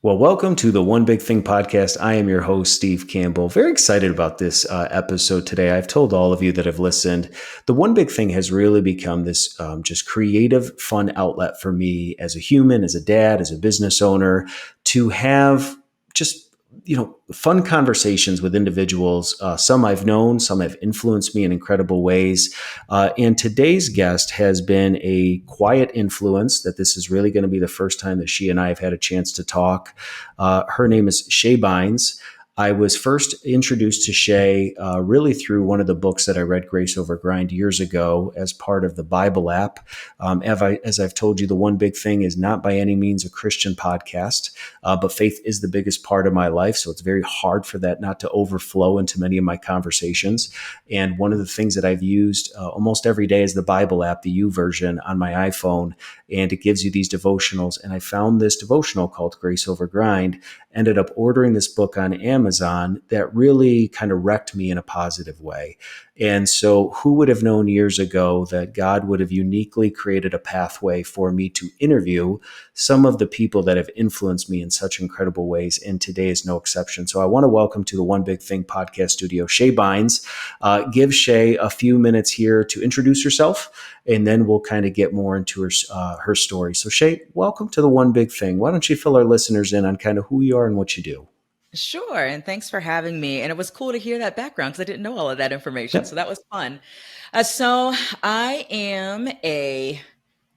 Well, welcome to the One Big Thing podcast. I am your host, Steve Campbell. Very excited about this episode today. I've told all of you that have listened, the One Big Thing has really become this just creative, fun outlet for me as a human, as a dad, as a business owner, to have just fun conversations with individuals. Some I've known, some have influenced me in incredible ways. And today's guest has been a quiet influence that this is really going to be the first time that she and I have had a chance to talk. Her name is Shae Bynes. I was first introduced to Shae really through one of the books that I read, Grace Over Grind, years ago as part of the Bible app. As I've told you, the One Big Thing is not by any means a Christian podcast, but faith is the biggest part of my life. So it's very hard for that not to overflow into many of my conversations. And one of the things that I've used almost every day is the Bible app, the U version on my iPhone. And it gives you these devotionals. And I found this devotional called Grace Over Grind, ended up ordering this book on Amazon that really kind of wrecked me in a positive way. And so who would have known years ago that God would have uniquely created a pathway for me to interview some of the people that have influenced me in such incredible ways, and today is no exception. So I want to welcome to the One Big Thing podcast studio, Shae Bynes. Give Shae a few minutes here to introduce herself, and then we'll kind of get more into her story. So Shae, welcome to the One Big Thing. Why don't you fill our listeners in on kind of who you are and what you do? Sure. And thanks for having me. And it was cool to hear that background because I didn't know all of that information. So Yep. that was fun. So I am a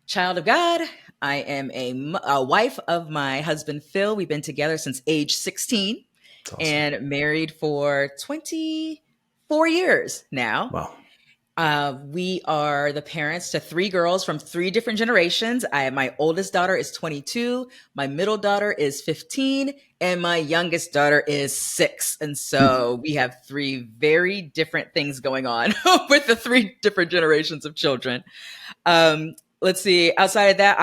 child of God. I am a wife of my husband, Phil. We've been together since age 16 It's awesome. and married for 24 years now. Wow. We are the parents to three girls from three different generations. My oldest daughter is 22, my middle daughter is 15, and my youngest daughter is 6. And so we have three very different things going on with the three different generations of children. Let's see. Outside of that,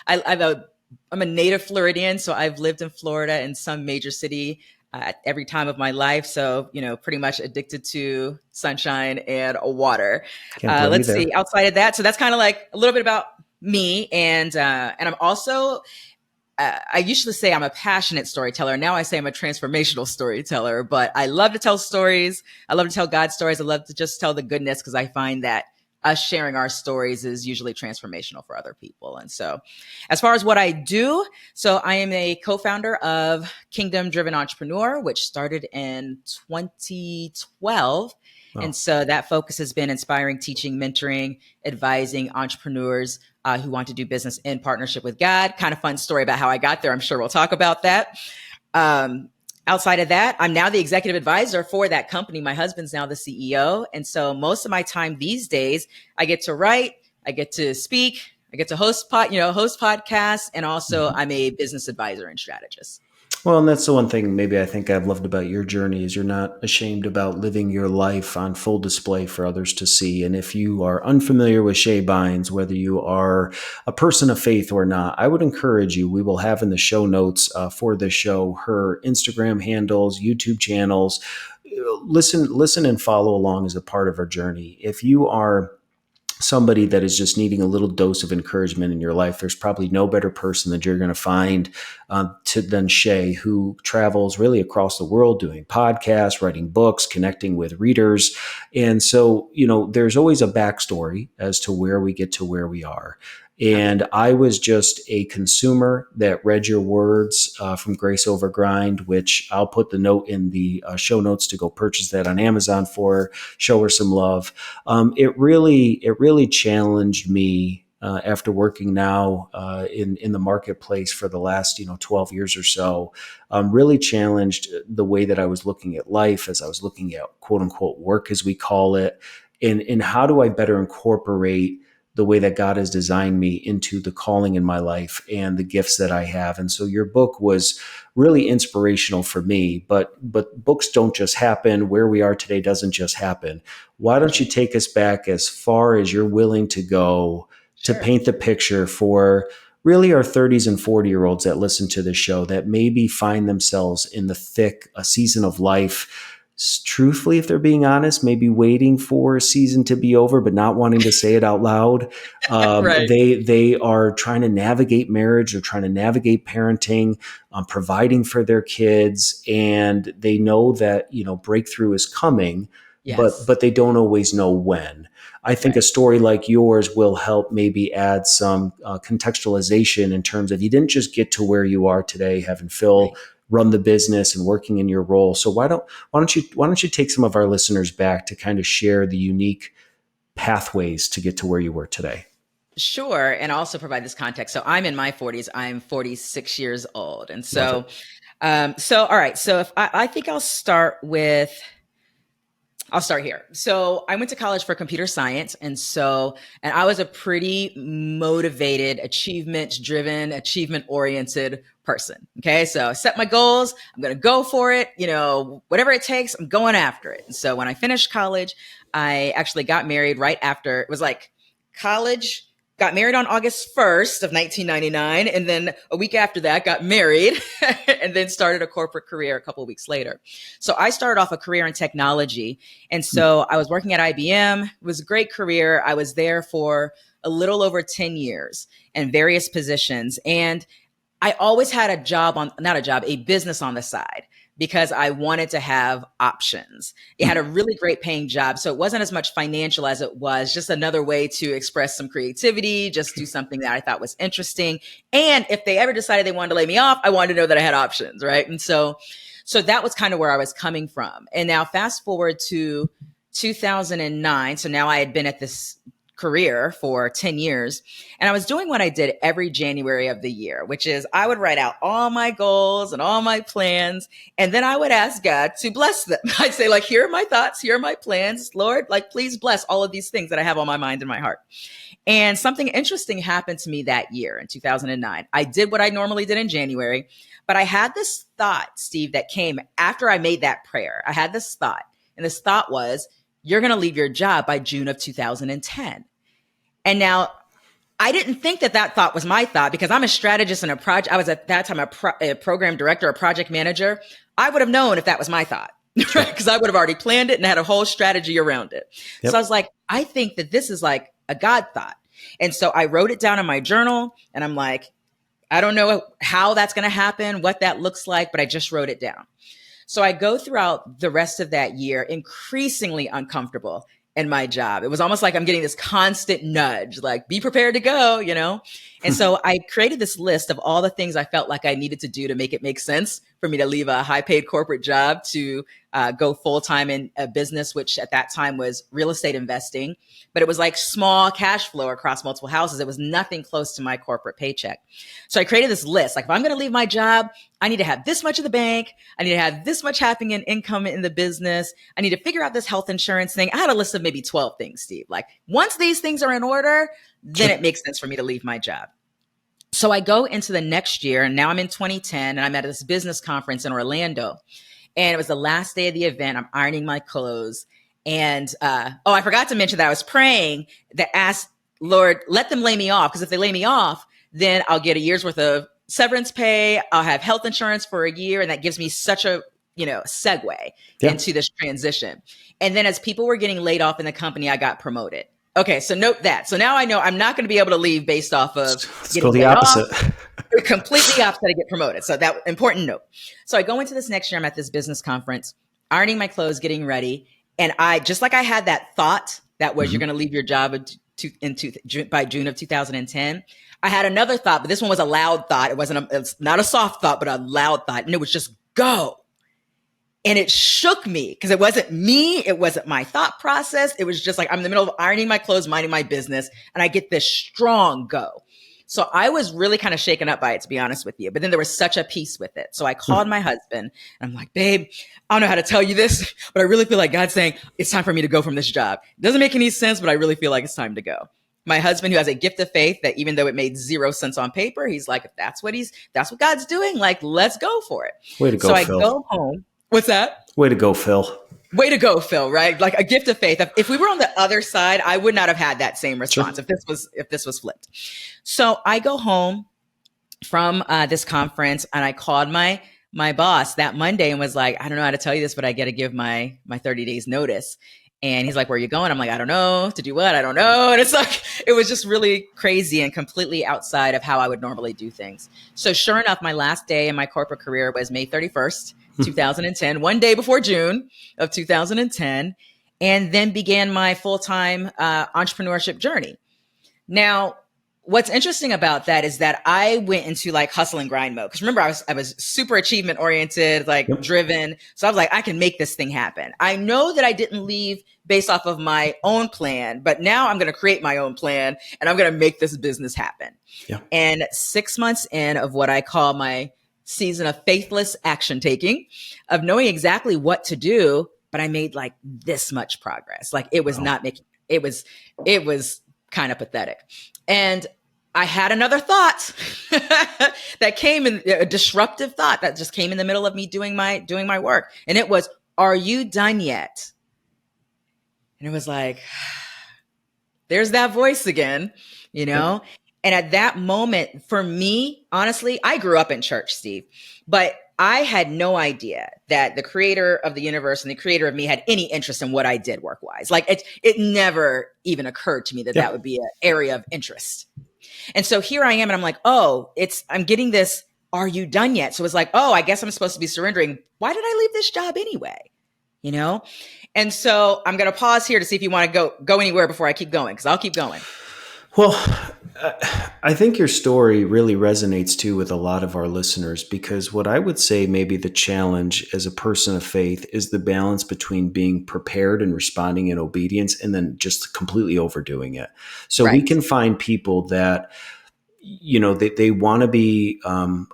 I'm a native Floridian, so I've lived in Florida in some major city at every time of my life. So, pretty much addicted to sunshine and water. Can't blame you Let's there. see. Outside of that, so that's kind of like a little bit about me. And I'm also, I usually say I'm a passionate storyteller. Now I say I'm a transformational storyteller, but I love to tell stories. I love to tell God stories. I love to just tell the goodness because I find that us sharing our stories is usually transformational for other people. And so as far as what I do, so I am a co-founder of Kingdom Driven Entrepreneur, which started in 2012. Wow. And so that focus has been inspiring, teaching, mentoring, advising entrepreneurs who want to do business in partnership with God. Kind of fun story about how I got there. I'm sure we'll talk about that. Outside of that, I'm now the executive advisor for that company. My husband's now the CEO. And so most of my time these days, I get to write, I get to speak, I get to host podcasts, and also I'm a business advisor and strategist. Well, and that's the one thing maybe I think I've loved about your journey is you're not ashamed about living your life on full display for others to see. And if you are unfamiliar with Shae Bynes, whether you are a person of faith or not, I would encourage you. We will have in the show notes for this show her Instagram handles, YouTube channels. Listen, and follow along as a part of our journey. If you are somebody that is just needing a little dose of encouragement in your life, there's probably no better person that you're going to find than Shae, who travels really across the world doing podcasts, writing books, connecting with readers. And so, there's always a backstory as to where we get to where we are. And I was just a consumer that read your words from Grace Over Grind, which I'll put the note in the show notes to go purchase that on Amazon for her, show her some love. It really challenged me after working now in the marketplace for the last 12 years or so. Really challenged the way that I was looking at life, as I was looking at quote unquote work, as we call it, and how do I better incorporate the way that God has designed me into the calling in my life and the gifts that I have. And so your book was really inspirational for me, but books don't just happen. Where we are today doesn't just happen. Why don't you take us back as far as you're willing to go to Sure. paint the picture for really our 30s and 40-year-olds that listen to this show that maybe find themselves in the thick a season of life, truthfully, if they're being honest, maybe waiting for a season to be over, but not wanting to say it out loud. Right. They are trying to navigate marriage, they're trying to navigate parenting, providing for their kids, and they know that breakthrough is coming, but Yes. they don't always know when. I think a Right. story like yours will help maybe add some contextualization in terms of you didn't just get to where you are today, having Phil Right. run the business and working in your role. So why don't you take some of our listeners back to kind of share the unique pathways to get to where you were today? Sure. And also provide this context. So I'm in my 40s. I'm 46 years old. And Love so, it. all right. So if I think I'll start here. So I went to college for computer science. And I was a pretty motivated, achievement driven, achievement oriented person. Okay. So I set my goals. I'm going to go for it. Whatever it takes, I'm going after it. And so when I finished college, I actually got married right after. It was like college, got married on August 1st of 1999. And then a week after that, got married and then started a corporate career a couple of weeks later. So I started off a career in technology. And so I was working at IBM. It was a great career. I was there for a little over 10 years in various positions. And I always had a business on the side because I wanted to have options. It had a really great paying job. So it wasn't as much financial as it was just another way to express some creativity, just do something that I thought was interesting. And if they ever decided they wanted to lay me off, I wanted to know that I had options, right? And so that was kind of where I was coming from. And now fast forward to 2009. So now I had been at this career for 10 years. And I was doing what I did every January of the year, which is I would write out all my goals and all my plans. And then I would ask God to bless them. I'd say, like, here are my thoughts, here are my plans. Lord, like, please bless all of these things that I have on my mind and my heart. And something interesting happened to me that year in 2009. I did what I normally did in January, but I had this thought, Steve, that came after I made that prayer. I had this thought, and this thought was, you're going to leave your job by June of 2010. And now I didn't think that thought was my thought because I'm a strategist and I was at that time a program director, a project manager. I would have known if that was my thought, right? Because I would have already planned it and had a whole strategy around it. So I Yep. was like, I think that this is like a God thought. And so I wrote it down in my journal and I'm like, I don't know how that's going to happen, what that looks like, but I just wrote it down. So I go throughout the rest of that year increasingly uncomfortable in my job. It was almost like I'm getting this constant nudge, like, be prepared to go. And so I created this list of all the things I felt like I needed to do to make it make sense for me to leave a high paid corporate job to go full time in a business, which at that time was real estate investing. But it was like small cash flow across multiple houses. It was nothing close to my corporate paycheck. So I created this list. Like, if I'm going to leave my job, I need to have this much in the bank. I need to have this much happening in income in the business. I need to figure out this health insurance thing. I had a list of maybe 12 things, Steve. Like, once these things are in order, then Sure. it makes sense for me to leave my job. So I go into the next year, and now I'm in 2010, and I'm at this business conference in Orlando. And it was the last day of the event. I'm ironing my clothes. And I forgot to mention that I was praying that asked, Lord, let them lay me off. Because if they lay me off, then I'll get a year's worth of severance pay. I'll have health insurance for a year. And that gives me such a segue Yeah. into this transition. And then as people were getting laid off in the company, I got promoted. Okay, so note that. So now I know I'm not going to be able to leave based off of Let's go getting the laid off. opposite. Completely opposite to get promoted. So that important note. So I go into this next year. I'm at this business conference, ironing my clothes, getting ready. And I, just like I had that thought that was, Mhm. you're going to leave your job by June of 2010. I had another thought, but this one was a loud thought. It's not a soft thought, but a loud thought. And it was just go. And it shook me because it wasn't me. It wasn't my thought process. It was just like, I'm in the middle of ironing my clothes, minding my business, and I get this strong go. So I was really kind of shaken up by it, to be honest with you. But then there was such a peace with it. So I called my husband and I'm like, babe, I don't know how to tell you this, but I really feel like God's saying it's time for me to go from this job. It doesn't make any sense, but I really feel like it's time to go. My husband, who has a gift of faith that even though it made 0 sense on paper, he's like, if that's what God's doing, like, let's go for it. Way to go, So I Phil. go home. What's that? Way to go, Phil. Way to go, Phil, right? Like a gift of faith. If we were on the other side, I would not have had that same response Sure. if this was flipped. So I go home from this conference and I called my my boss that Monday and was like, I don't know how to tell you this, but I got to give my 30 days notice. And he's like, where are you going? I'm like, I don't know. To do what? I don't know. And it's like, it was just really crazy and completely outside of how I would normally do things. So sure enough, my last day in my corporate career was May 31st, 2010, one day before June of 2010, and then began my full-time entrepreneurship journey. Now, what's interesting about that is that I went into like hustle and grind mode. Because remember, I was super achievement oriented, like Yep. driven. So I was like, I can make this thing happen. I know that I didn't leave based off of my own plan, but now I'm going to create my own plan and I'm going to make this business happen. Yeah. And 6 months in of what I call my season of faithless action taking, of knowing exactly what to do, but I made like this much progress. Like it was not making, it was kind of pathetic. And I had another thought that came in, a disruptive thought that just came in the middle of me doing my work. And it was, are you done yet? And it was like, there's that voice again, you know? And at that moment, for me, honestly, I grew up in church, Steve, but I had no idea that the creator of the universe and the creator of me had any interest in what I did work-wise. Like it never even occurred to me that that would be an area of interest. And so here I am and I'm like, oh, I'm getting this, are you done yet? So it's like, oh, I guess I'm supposed to be surrendering. Why did I leave this job anyway? You know? And so I'm going to pause here to see if you want to go anywhere before I keep going, because I'll keep going. Well, I think your story really resonates too with a lot of our listeners, because what I would say maybe the challenge as a person of faith is the balance between being prepared and responding in obedience and then just completely overdoing it. So we can find people that, you know, they want to be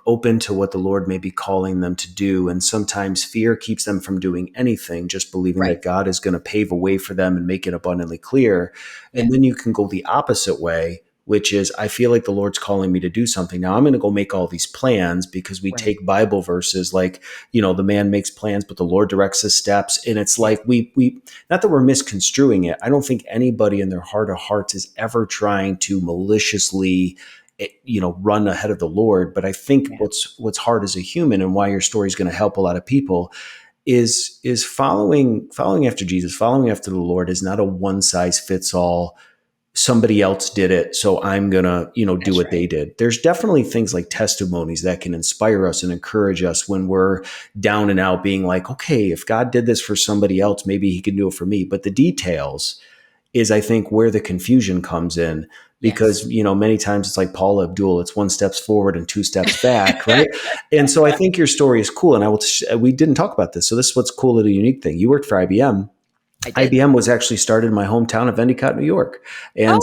open to what the Lord may be calling them to do. And sometimes fear keeps them from doing anything, just believing that God is going to pave a way for them and make it abundantly clear. And then you can go the opposite way, which is, I feel like the Lord's calling me to do something. Now I'm going to go make all these plans, because we take Bible verses like, you know, the man makes plans, but the Lord directs his steps. And it's like, we not that we're misconstruing it. I don't think anybody in their heart of hearts is ever trying to maliciously, you know, run ahead of the Lord. But I think what's hard as a human, and why your story is going to help a lot of people, is following after Jesus, following after the Lord is not a one size fits all. Somebody else did it, so I'm going to, you know, do what they did. There's definitely things like testimonies that can inspire us and encourage us when we're down and out, being like, okay, if God did this for somebody else, maybe he can do it for me. But the details is, I think, where the confusion comes in, because, you know, many times it's like Paula Abdul, it's 1 step forward and 2 steps back. Right. And so I think your story is cool. And we didn't talk about this. So this is what's cool, a unique thing. You worked for IBM. IBM was actually started in my hometown of Endicott, New York. And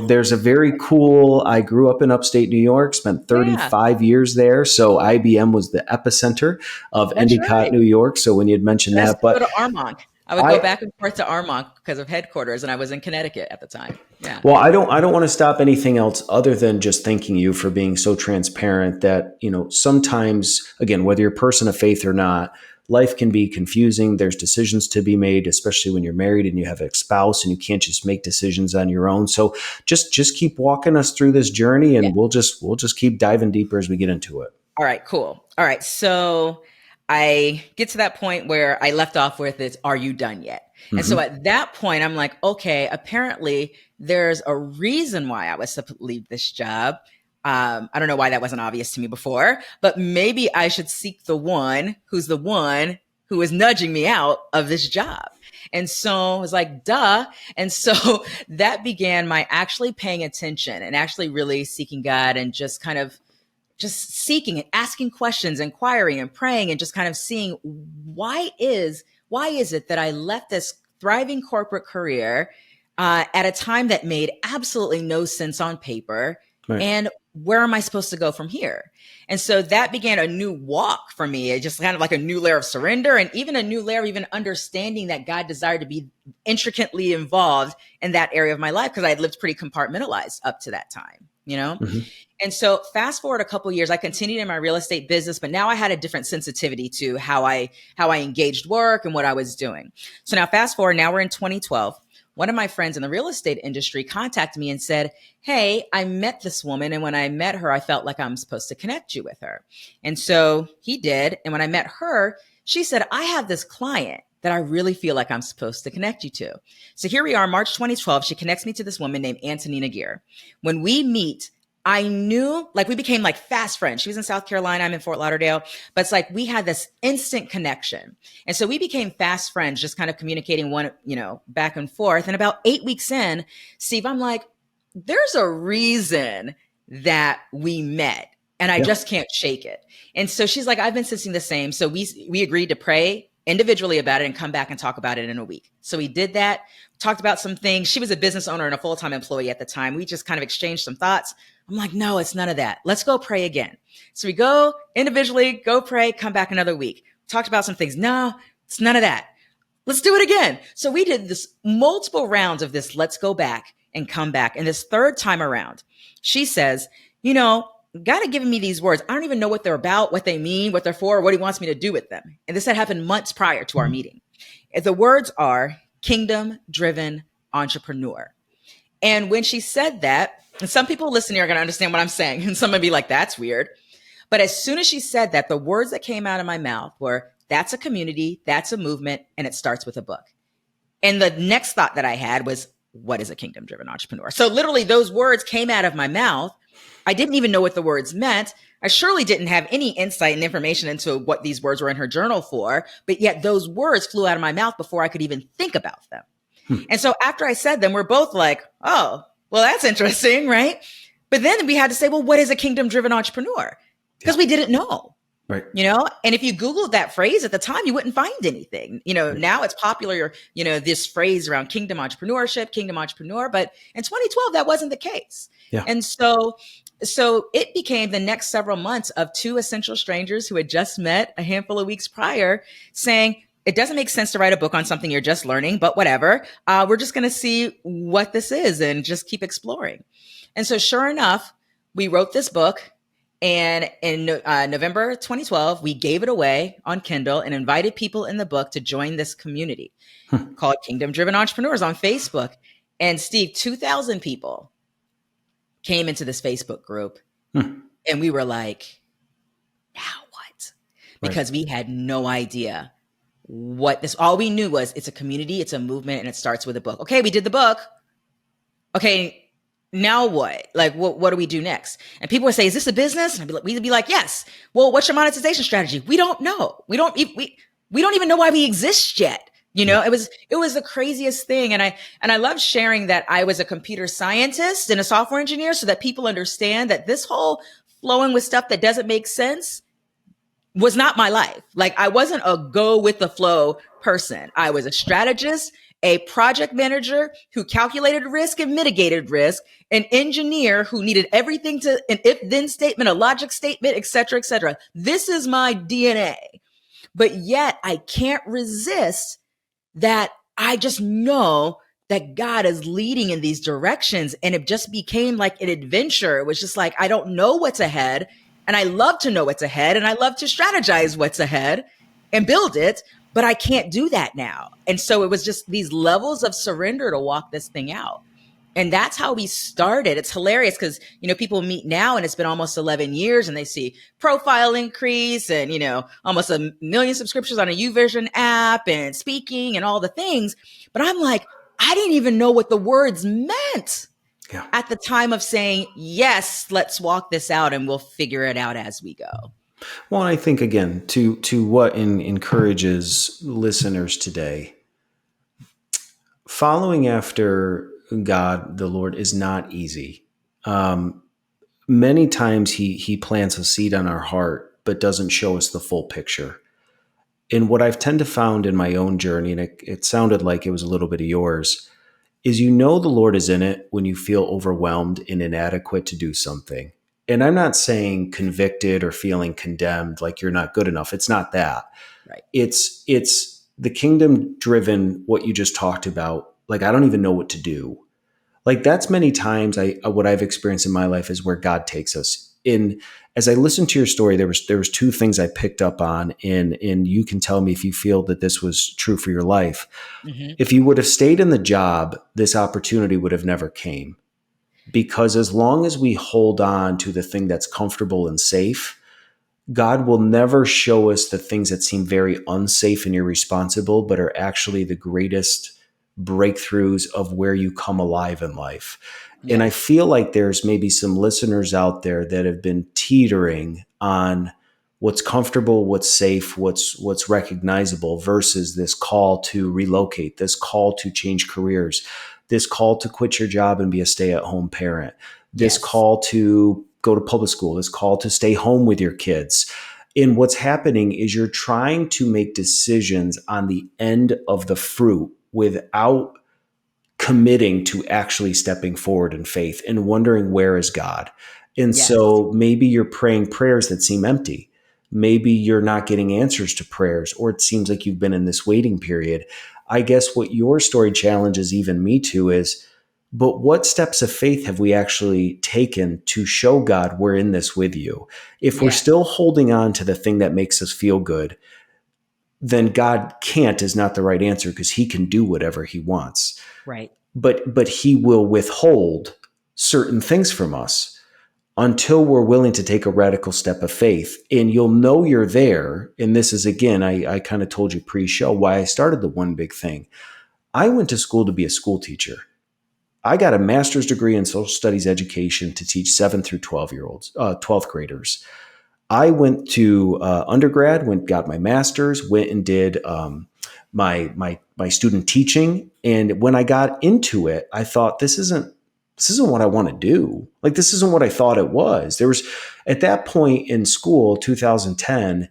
there's a very cool, I grew up in upstate New York, spent 35 years there. So IBM was the epicenter of Endicott, New York. So when you'd mentioned that, but go to Armonk. I would go back and forth to Armonk because of headquarters, and I was in Connecticut at the time. Yeah. Well, I don't want to stop anything else other than just thanking you for being so transparent that, you know, sometimes, again, whether you're a person of faith or not, life can be confusing. There's decisions to be made, especially when you're married and you have a spouse and you can't just make decisions on your own. So just keep walking us through this journey, and we'll just keep diving deeper as we get into it. All right, cool. All right. So I get to that point where I left off with is, are you done yet? And so at that point, I'm like, okay, apparently there's a reason why I was supposed to leave this job. I don't know why that wasn't obvious to me before, but maybe I should seek the one who is nudging me out of this job. And so I was like, duh. And so that began my actually paying attention and actually really seeking God, and just kind of just seeking and asking questions, inquiring and praying, and just kind of seeing why is it that I left this thriving corporate career at a time that made absolutely no sense on paper, and where am I supposed to go from here? And so that began a new walk for me. It just kind of like a new layer of surrender, and even a new layer of even understanding that God desired to be intricately involved in that area of my life, because I had lived pretty compartmentalized up to that time, you know? And so fast forward a couple of years, I continued in my real estate business, but now I had a different sensitivity to how I engaged work and what I was doing. So now fast forward, now we're in 2012. one of my friends in the real estate industry contacted me and said, hey, I met this woman. And when I met her, I felt like I'm supposed to connect you with her. And so he did. And when I met her, she said, I have this client that I really feel like I'm supposed to connect you to. So here we are, March 2012. She connects me to this woman named Antonina Gear. When we meet, I knew, like, we became like fast friends. She was in South Carolina, I'm in Fort Lauderdale, but it's like we had this instant connection. And so we became fast friends, just kind of communicating back and forth. And about 8 weeks in, Steve, I'm like, there's a reason that we met and I just can't shake it. And so she's like, I've been sensing the same. So we agreed to pray individually about it and come back and talk about it in a week. So we did that, talked about some things. She was a business owner and a full-time employee at the time. We just kind of exchanged some thoughts. I'm like, no, it's none of that. Let's go pray again. So we go individually, go pray, come back another week. Talked about some things. No, it's none of that. Let's do it again. So we did this multiple rounds of this. Let's go back and come back. And this third time around, she says, God had given me these words. I don't even know what they're about, what they mean, what they're for, or what he wants me to do with them. And this had happened months prior to our meeting. The words are kingdom-driven entrepreneur. And when she said that, and some people listening are going to understand what I'm saying, and some might be like, that's weird. But as soon as she said that, the words that came out of my mouth were, that's a community, that's a movement, and it starts with a book. And the next thought that I had was, what is a kingdom-driven entrepreneur? So literally those words came out of my mouth. I didn't even know what the words meant. I surely didn't have any insight and information into what these words were in her journal for, but yet those words flew out of my mouth before I could even think about them. And so after I said them, we're both like, oh, well, that's interesting, right? But then we had to say, well, what is a kingdom-driven entrepreneur? Because we didn't know. Right. And if you Googled that phrase at the time, you wouldn't find anything. Now it's popular, this phrase around kingdom entrepreneurship, kingdom entrepreneur. But in 2012, that wasn't the case. Yeah. And so it became the next several months of two essential strangers who had just met a handful of weeks prior saying, it doesn't make sense to write a book on something you're just learning, but whatever. We're just going to see what this is and just keep exploring. And so sure enough, we wrote this book. And in November 2012, we gave it away on Kindle and invited people in the book to join this community called Kingdom Driven Entrepreneurs on Facebook. And Steve, 2,000 people came into this Facebook group. And we were like, now what? Because we had no idea what this, all we knew was it's a community, it's a movement, and it starts with a book. Okay, we did the book. Okay, now what? Like, what do we do next? And people would say, is this a business? And we'd be like, yes. Well, what's your monetization strategy? We don't know. We don't even know why we exist yet. It was the craziest thing. And I love sharing that I was a computer scientist and a software engineer so that people understand that this whole flowing with stuff that doesn't make sense was not my life. Like, I wasn't a go with the flow person. I was a strategist, a project manager who calculated risk and mitigated risk, an engineer who needed everything to an if-then statement, a logic statement, et cetera, et cetera. This is my DNA. But yet I can't resist that. I just know that God is leading in these directions. And it just became like an adventure. It was just like, I don't know what's ahead. And I love to know what's ahead. And I love to strategize what's ahead and build it. But I can't do that now. And so it was just these levels of surrender to walk this thing out. And that's how we started. It's hilarious because, people meet now and it's been almost 11 years and they see profile increase and, almost 1 million subscriptions on a YouVersion app and speaking and all the things. But I'm like, I didn't even know what the words meant at the time of saying, yes, let's walk this out and we'll figure it out as we go. Well, and I think, again, to what encourages listeners today, following after God, the Lord, is not easy. Many times he plants a seed on our heart, but doesn't show us the full picture. And what I've tend to found in my own journey, and it sounded like it was a little bit of yours, is the Lord is in it when you feel overwhelmed and inadequate to do something. And I'm not saying convicted or feeling condemned, like you're not good enough. It's not that. Right. It's the kingdom driven, what you just talked about. Like, I don't even know what to do. Like, that's many times what I've experienced in my life is where God takes us in. as I listened to your story, there was two things I picked up on, and you can tell me if you feel that this was true for your life. Hmm. If you would have stayed in the job, this opportunity would have never came. Because as long as we hold on to the thing that's comfortable and safe, God will never show us the things that seem very unsafe and irresponsible, but are actually the greatest breakthroughs of where you come alive in life. And I Yes. feel like there's maybe some listeners out there that have been teetering on what's comfortable, what's safe, what's recognizable versus this call to relocate, this call to change careers, this call to quit your job and be a stay-at-home parent, this Yes. call to go to public school, this call to stay home with your kids. And what's happening is you're trying to make decisions on the end of the fruit without committing to actually stepping forward in faith and wondering, where is God? And Yes. so maybe you're praying prayers that seem empty. Maybe you're not getting answers to prayers, or it seems like you've been in this waiting period. I guess what your story challenges even me to is, but what steps of faith have we actually taken to show God we're in this with you? If we're Yes. still holding on to the thing that makes us feel good, then God can't is not the right answer, because he can do whatever he wants. Right. But he will withhold certain things from us until we're willing to take a radical step of faith. And you'll know you're there. And this is, again, I kind of told you pre-show why I started the one big thing. I went to school to be a school teacher. I got a master's degree in social studies education to teach 7 through 12-year-olds, 12th graders. I went to undergrad, got my master's, went and did my student teaching. And when I got into it, I thought, this isn't what I want to do. Like, this isn't what I thought it was. There was, at that point in school, 2010,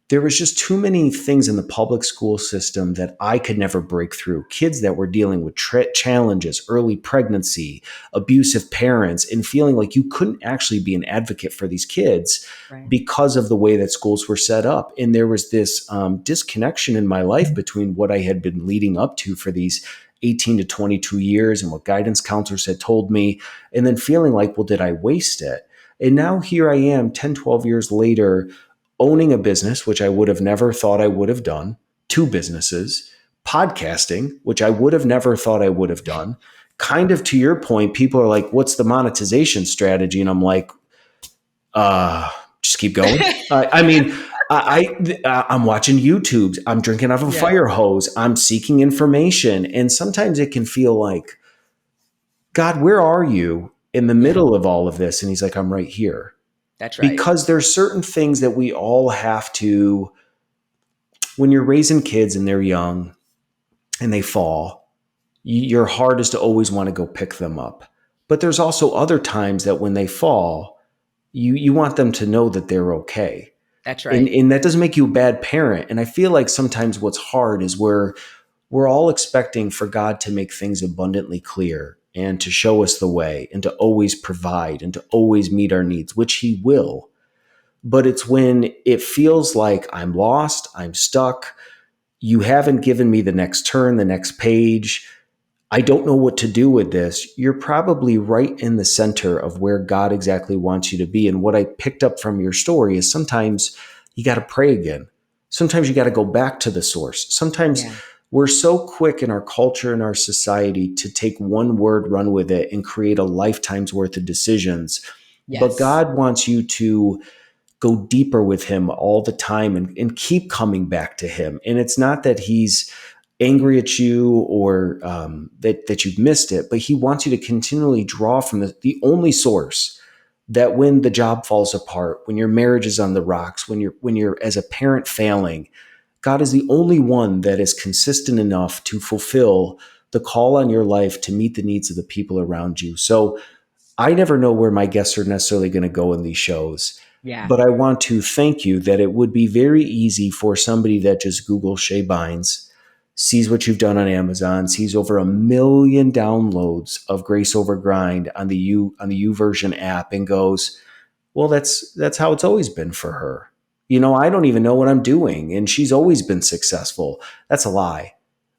there was just too many things in the public school system that I could never break through. Kids that were dealing with challenges, early pregnancy, abusive parents, and feeling like you couldn't actually be an advocate for these kids Right. because of the way that schools were set up. And there was this disconnection in my life between what I had been leading up to for these 18 to 22 years and what guidance counselors had told me, and then feeling like, well, did I waste it? And now here I am 10, 12 years later, owning a business, which I would have never thought I would have done, two businesses, podcasting, which I would have never thought I would have done. Kind of to your point, people are like, what's the monetization strategy? And I'm like, just keep going. I mean, I'm watching YouTubes. I'm drinking out of a Yes. fire hose. I'm seeking information. And sometimes it can feel like, God, where are you in the Yeah. middle of all of this? And he's like, I'm right here. That's right. Because there's certain things that we all have to, when you're raising kids and they're young and they fall, your heart is to always want to go pick them up. But there's also other times that when they fall, you want them to know that they're okay. That's And, right. and that doesn't make you a bad parent. And I feel like sometimes what's hard is we're all expecting for God to make things abundantly clear and to show us the way and to always provide and to always meet our needs, which he will. But it's when it feels like I'm lost, I'm stuck, you haven't given me the next turn, the next page, I don't know what to do with this. You're probably right in the center of where God exactly wants you to be. And what I picked up from your story is sometimes you got to pray again. Sometimes you got to go back to the source. Sometimes Yeah. we're so quick in our culture and our society to take one word, run with it, and create a lifetime's worth of decisions. But Yes. God wants you to go deeper with him all the time and keep coming back to him. And it's not that he's angry at you or that you've missed it, but he wants you to continually draw from the only source that when the job falls apart, when your marriage is on the rocks, when you're as a parent failing, God is the only one that is consistent enough to fulfill the call on your life to meet the needs of the people around you. So I never know where my guests are necessarily going to go in these shows, Yeah. but I want to thank you that it would be very easy for somebody that just Google Shae Bynes, sees what you've done on Amazon, sees over 1 million downloads of Grace Over Grind on the YouVersion app, and goes, well, that's how it's always been for her. I don't even know what I'm doing, and she's always been successful. That's a lie.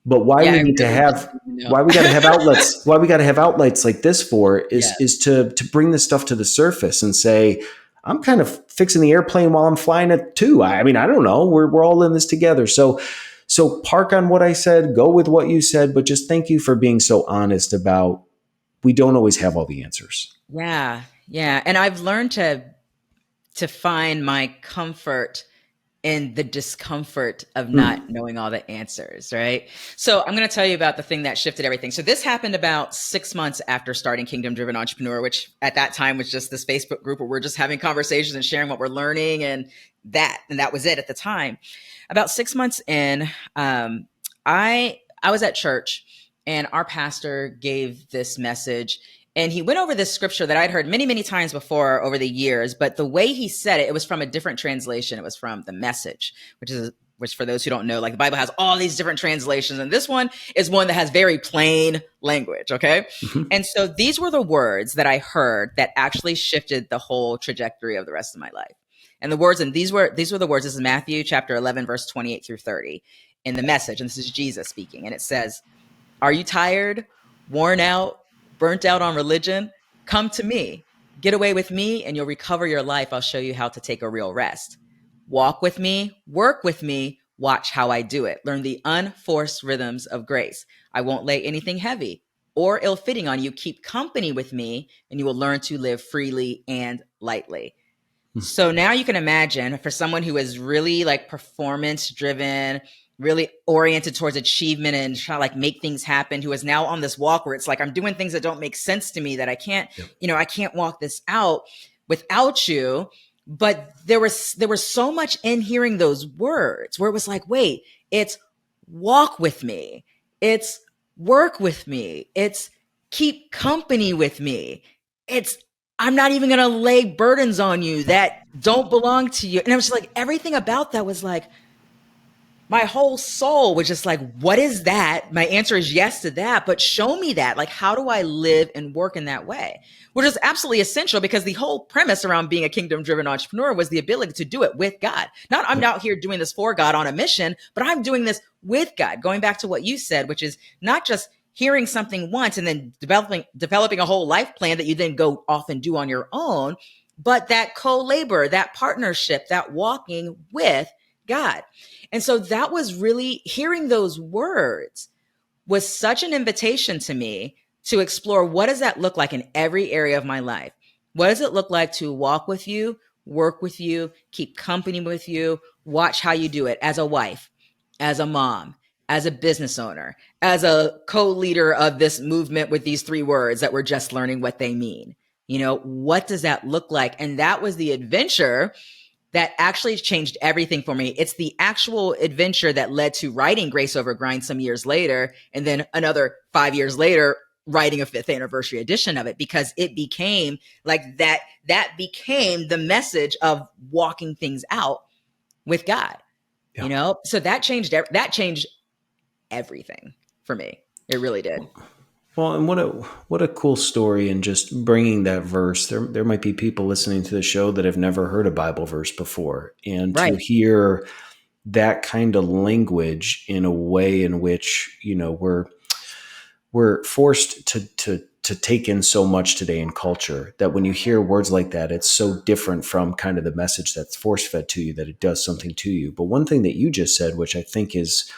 But why Yeah. we I need to really have didn't even know. why we got to have outlets why we got to have outlets like this for is Yes. to bring this stuff to the surface and say, I'm kind of fixing the airplane while I'm flying it too. I mean, I don't know. We're all in this together. So park on what I said, go with what you said, but just thank you for being so honest about we don't always have all the answers. Yeah. Yeah. And I've learned to find my comfort in the discomfort of not Mm. knowing all the answers, right? So I'm going to tell you about the thing that shifted everything. So this happened about 6 months after starting Kingdom Driven Entrepreneur, which at that time was just this Facebook group where we're just having conversations and sharing what we're learning, and that was it at the time. About 6 months in, I was at church, and our pastor gave this message, and he went over this scripture that I'd heard many, many times before over the years, but the way he said it, it was from a different translation. It was from the Message, which for those who don't know, like the Bible has all these different translations, and this one is one that has very plain language, okay? Mhm. And so these were the words that I heard that actually shifted the whole trajectory of the rest of my life. And the words, and these were the words. This is Matthew chapter 11, verse 28 through 30 in the Message, and this is Jesus speaking, and it says, "Are you tired, worn out, burnt out on religion? Come to me. Get away with me, and you'll recover your life. I'll show you how to take a real rest. Walk with me, work with me, watch how I do it. Learn the unforced rhythms of grace. I won't lay anything heavy or ill fitting on you. Keep company with me, and you will learn to live freely and lightly." So now you can imagine for someone who is really like performance driven, really oriented towards achievement and trying to like make things happen, who is now on this walk where it's like, I'm doing things that don't make sense to me, that I can't, Yep. I can't walk this out without you. But there was so much in hearing those words where it was like, wait, it's walk with me. It's work with me. It's keep company with me. It's I'm not even going to lay burdens on you that don't belong to you. And I was just like, everything about that was like, my whole soul was just like, what is that? My answer is yes to that, but show me that. Like, how do I live and work in that way? Which is absolutely essential because the whole premise around being a kingdom driven entrepreneur was the ability to do it with God. Not I'm Yep. out here doing this for God on a mission, but I'm doing this with God. Going back to what you said, which is not just hearing something once and then developing a whole life plan that you then go off and do on your own, but that co-labor, that partnership, that walking with God. And so that was really hearing those words was such an invitation to me to explore what does that look like in every area of my life? What does it look like to walk with you, work with you, keep company with you, watch how you do it as a wife, as a mom, as a business owner, as a co-leader of this movement with these three words that we're just learning what they mean. What does that look like? And that was the adventure that actually changed everything for me. It's the actual adventure that led to writing Grace Over Grind some years later, and then another 5 years later, writing a 5th anniversary edition of it, because it became like that. That became the message of walking things out with God. Yeah. So that changed everything for me. It really did. Well, and what a cool story, and just bringing that verse. There might be people listening to the show that have never heard a Bible verse before, and to Right. hear that kind of language in a way in which we're forced to take in so much today in culture, that when you hear words like that, it's so different from kind of the message that's force fed to you, that it does something to you. But one thing that you just said, which I think is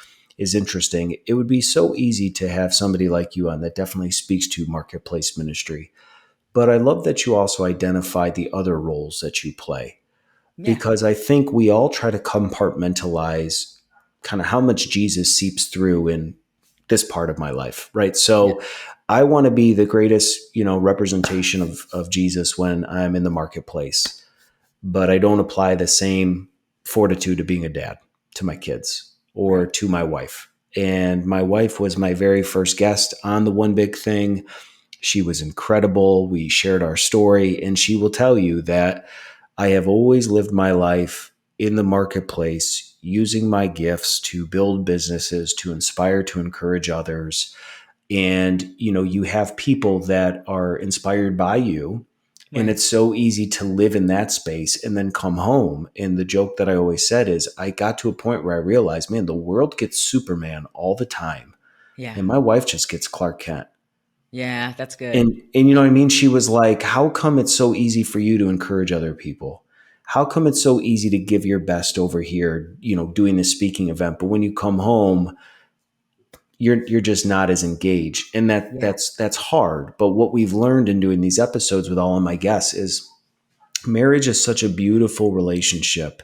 interesting, it would be so easy to have somebody like you on that definitely speaks to marketplace ministry. But I love that you also identify the other roles that you play, Yeah. because I think we all try to compartmentalize kind of how much Jesus seeps through in this part of my life, right? Yeah. So I want to be the greatest, representation of Jesus when I'm in the marketplace, but I don't apply the same fortitude to being a dad to my kids or Right. to my wife. And my wife was my very first guest on the One Big Thing. She was incredible. We shared our story, and she will tell you that I have always lived my life in the marketplace, using my gifts to build businesses, to inspire, to encourage others. And, you have people that are inspired by you. And Right. it's so easy to live in that space and then come home. And the joke that I always said is I got to a point where I realized, man, the world gets Superman all the time. Yeah. And my wife just gets Clark Kent. Yeah, that's good. And you know what I mean? She was like, how come it's so easy for you to encourage other people? How come it's so easy to give your best over here, doing this speaking event, but when you come home, you're just not as engaged. And Yeah. that's hard. But what we've learned in doing these episodes with all of my guests is marriage is such a beautiful relationship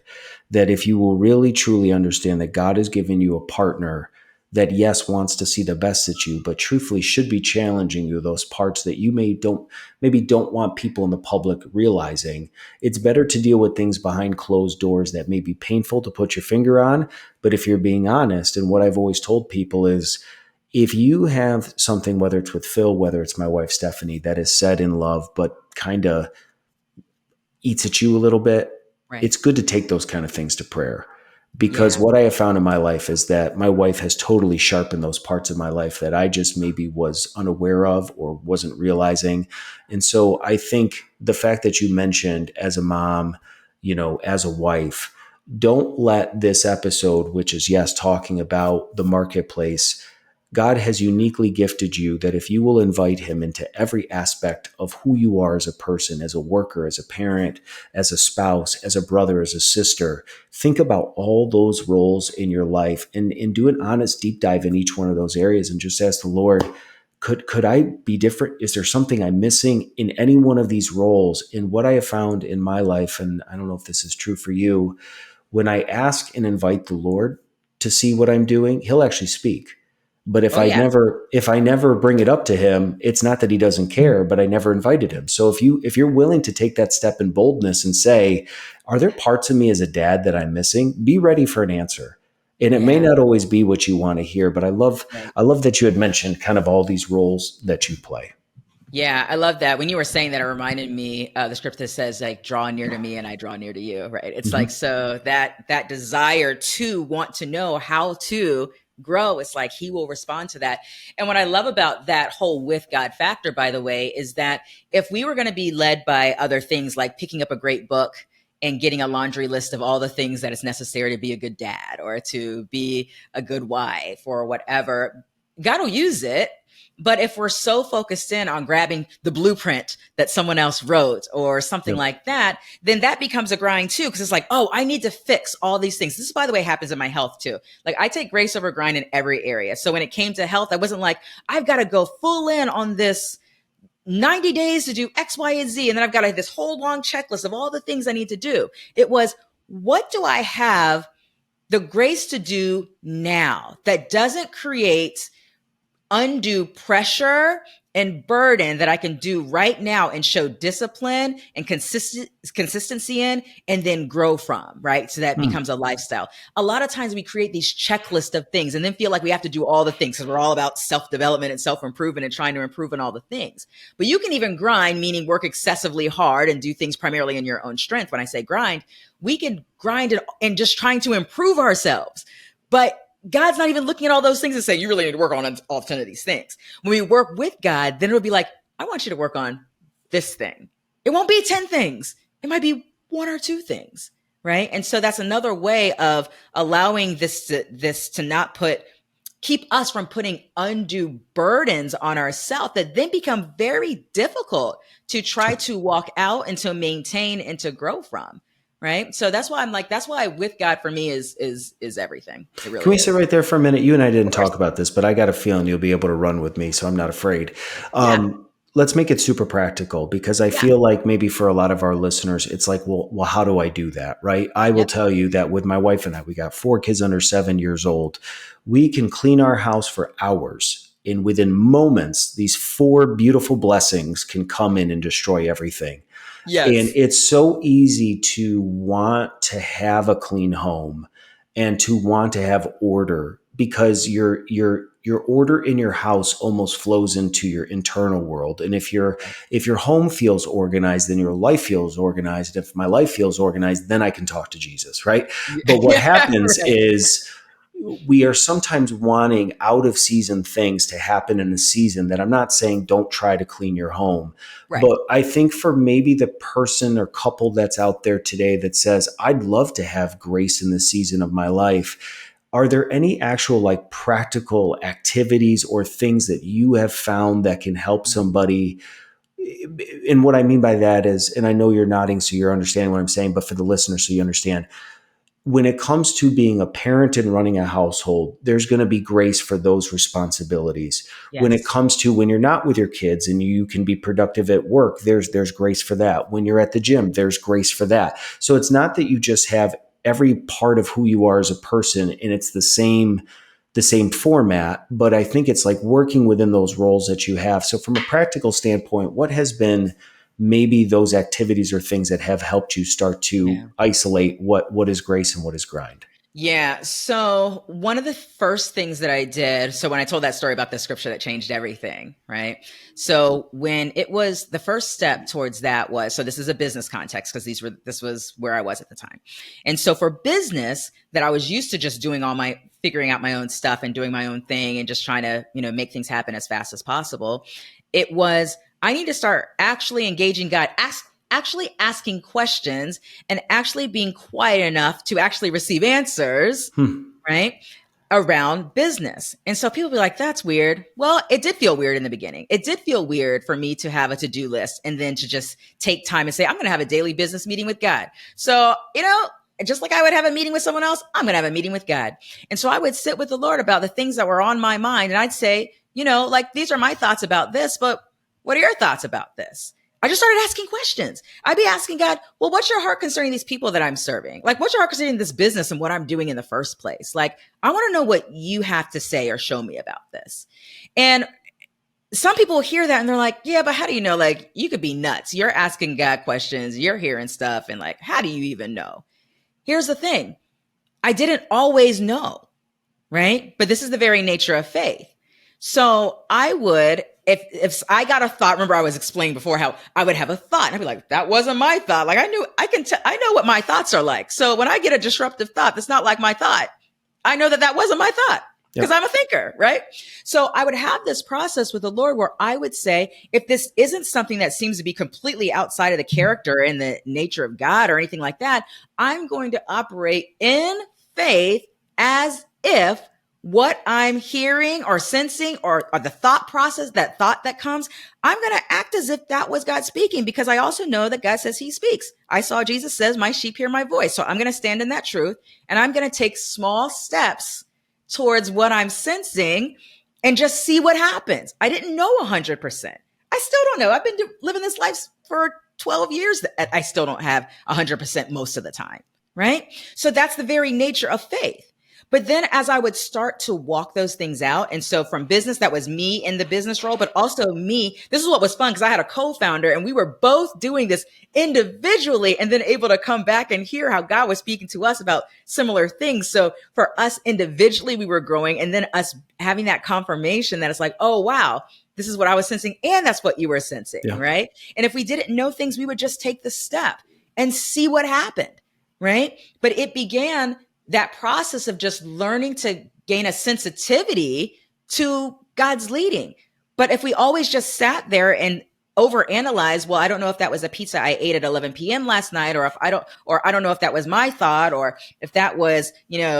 that if you will really truly understand that God has given you a partner that yes wants to see the best at you, but truthfully should be challenging you, those parts that you maybe don't want people in the public realizing, it's better to deal with things behind closed doors that may be painful to put your finger on. But if you're being honest, and what I've always told people is, if you have something, whether it's with Phil, whether it's my wife Stephanie, that is said in love but kind of eats at you a little bit, Right. it's good to take those kind of things to prayer. Because Yeah. what I have found in my life is that my wife has totally sharpened those parts of my life that I just maybe was unaware of or wasn't realizing. And so I think the fact that you mentioned as a mom, as a wife, don't let this episode, which is, yes, talking about the marketplace, God has uniquely gifted you that if you will invite him into every aspect of who you are as a person, as a worker, as a parent, as a spouse, as a brother, as a sister, think about all those roles in your life and do an honest deep dive in each one of those areas and just ask the Lord, could I be different? Is there something I'm missing in any one of these roles? And what I have found in my life, and I don't know if this is true for you, when I ask and invite the Lord to see what I'm doing, he'll actually speak. But if Oh I yeah. never if I never bring it up to him, it's not that he doesn't care, but I never invited him. So if you're willing to take that step in boldness and say, are there parts of me as a dad that I'm missing? Be ready for an answer. And it may Yeah. not always be what you want to hear, but I love Right. I love that you had mentioned kind of all these roles that you play. Yeah, I love that. When you were saying that, it reminded me the script that says like "draw near to me, and I draw near to you." Right? It's like Mhm. so that desire to want to know how to grow. It's like He will respond to that. And what I love about that whole with God factor, by the way, is that if we were going to be led by other things like picking up a great book and getting a laundry list of all the things that is necessary to be a good dad or to be a good wife or whatever, God will use it. But if we're so focused in on grabbing the blueprint that someone else wrote or something Yep. like that, then that becomes a grind too. Cause it's like, oh, I need to fix all these things. This, by the way, happens in my health too. Like I take grace over grind in every area. So when it came to health, I wasn't like, I've got to go full in on this 90 days to do X, Y, and Z. And then I've got this whole long checklist of all the things I need to do. It was, what do I have the grace to do now that doesn't create undue pressure and burden that I can do right now and show discipline and consistency in and then grow from, right? So that Hmm. becomes a lifestyle. A lot of times we create these checklists of things and then feel like we have to do all the things because we're all about self-development and self-improvement and trying to improve in all the things. But you can even grind, meaning work excessively hard and do things primarily in your own strength. When I say grind, we can grind it and just trying to improve ourselves. But God's not even looking at all those things and saying, you really need to work on all 10 of these things. When we work with God, then it'll be like, I want you to work on this thing. It won't be 10 things. It might be one or two things. Right. And so that's another way of allowing this to not keep us from putting undue burdens on ourselves that then become very difficult to try to walk out and to maintain and to grow from. Right. So that's why I'm like, that's why with God for me is everything. It Can really we sit is. right there for a minute? You and I Of didn't course. talk about this, but I got a feeling you'll be able to run with me, so I'm not afraid. Yeah. Let's make it super practical because I Yeah. feel like maybe for a lot of our listeners, it's like, well, how do I do that? Right? I will Yep. tell you that with my wife and I, we got 4 kids under 7 years old. We can clean our house for hours. And within moments, these four beautiful blessings can come in and destroy everything. And Yes. it's so easy to want to have a clean home and to want to have order because your order in your house almost flows into your internal world. And Right. if your home feels organized, then your life feels organized. If my life feels organized, then I can talk to Jesus, right? But what Yeah. happens Right. is we are sometimes wanting out of season things to happen in a season that I'm not saying don't try to clean your home. Right. But I think for maybe the person or couple that's out there today that says, I'd love to have grace in the season of my life, Are there any actual like practical activities or things that you have found that can help somebody? And what I mean by that is, and I know you're nodding, so you're understanding what I'm saying, but for the listener, so you understand, when it comes to being a parent and running a household, there's going to be grace for those responsibilities. When it Yes. comes to when you're not with your kids and you can be productive at work, there's grace for that. When you're at the gym, there's grace for that. So it's not that you just have every part of who you are as a person and it's the same format, but I think it's like working within those roles that you have. So from a practical standpoint, what has been maybe those activities or things that have helped you start to Yeah. isolate what is grace and what is grind? Yeah. So one of the first things that I did, so when I told that story about the scripture that changed everything, right? So when it was the first step towards that was, so this is a business context because this was where I was at the time. And so for business that I was used to just doing figuring out my own stuff and doing my own thing and just trying to, make things happen as fast as possible. It was, I need to start actually engaging God, actually asking questions and actually being quiet enough to actually receive answers, Hmm. right? Around business. And so people be like, that's weird. Well, it did feel weird in the beginning. It did feel weird for me to have a to-do list and then to just take time and say, I'm going to have a daily business meeting with God. So, just like I would have a meeting with someone else, I'm going to have a meeting with God. And so I would sit with the Lord about the things that were on my mind. And I'd say, like, these are my thoughts about this, but what are your thoughts about this? I just started asking questions. I'd be asking God, well, what's your heart concerning these people that I'm serving? Like, what's your heart concerning this business and what I'm doing in the first place? Like, I want to know what you have to say or show me about this. And some people hear that and they're like, yeah, but how do you know? Like, you could be nuts. You're asking God questions, you're hearing stuff. And like, how do you even know? Here's the thing. I didn't always know, right? But this is the very nature of faith. So I would, if I got a thought, remember I was explaining before how I would have a thought and I'd be like, that wasn't my thought. Like I know what my thoughts are like. So when I get a disruptive thought, that's not like my thought. I know that wasn't my thought because Yep. I'm a thinker, right? So I would have this process with the Lord where I would say, if this isn't something that seems to be completely outside of the character and the nature of God or anything like that, I'm going to operate in faith as if what I'm hearing or sensing or the thought process, that thought that comes, I'm going to act as if that was God speaking because I also know that God says he speaks. I saw Jesus says, my sheep hear my voice. So I'm going to stand in that truth and I'm going to take small steps towards what I'm sensing and just see what happens. I didn't know 100%. I still don't know. I've been living this life for 12 years. I still don't have 100% most of the time, right? So that's the very nature of faith. But then as I would start to walk those things out, and so from business, that was me in the business role, but also me, this is what was fun because I had a co-founder and we were both doing this individually and then able to come back and hear how God was speaking to us about similar things. So for us individually, we were growing and then us having that confirmation that it's like, oh, wow, this is what I was sensing. And that's what you were sensing, Yeah. right? And if we didn't know things, we would just take the step and see what happened, right? But it began that process of just learning to gain a sensitivity to God's leading. But if we always just sat there and overanalyze, well, I don't know if that was a pizza I ate at 11 p.m. last night, or I don't know if that was my thought, or if that was,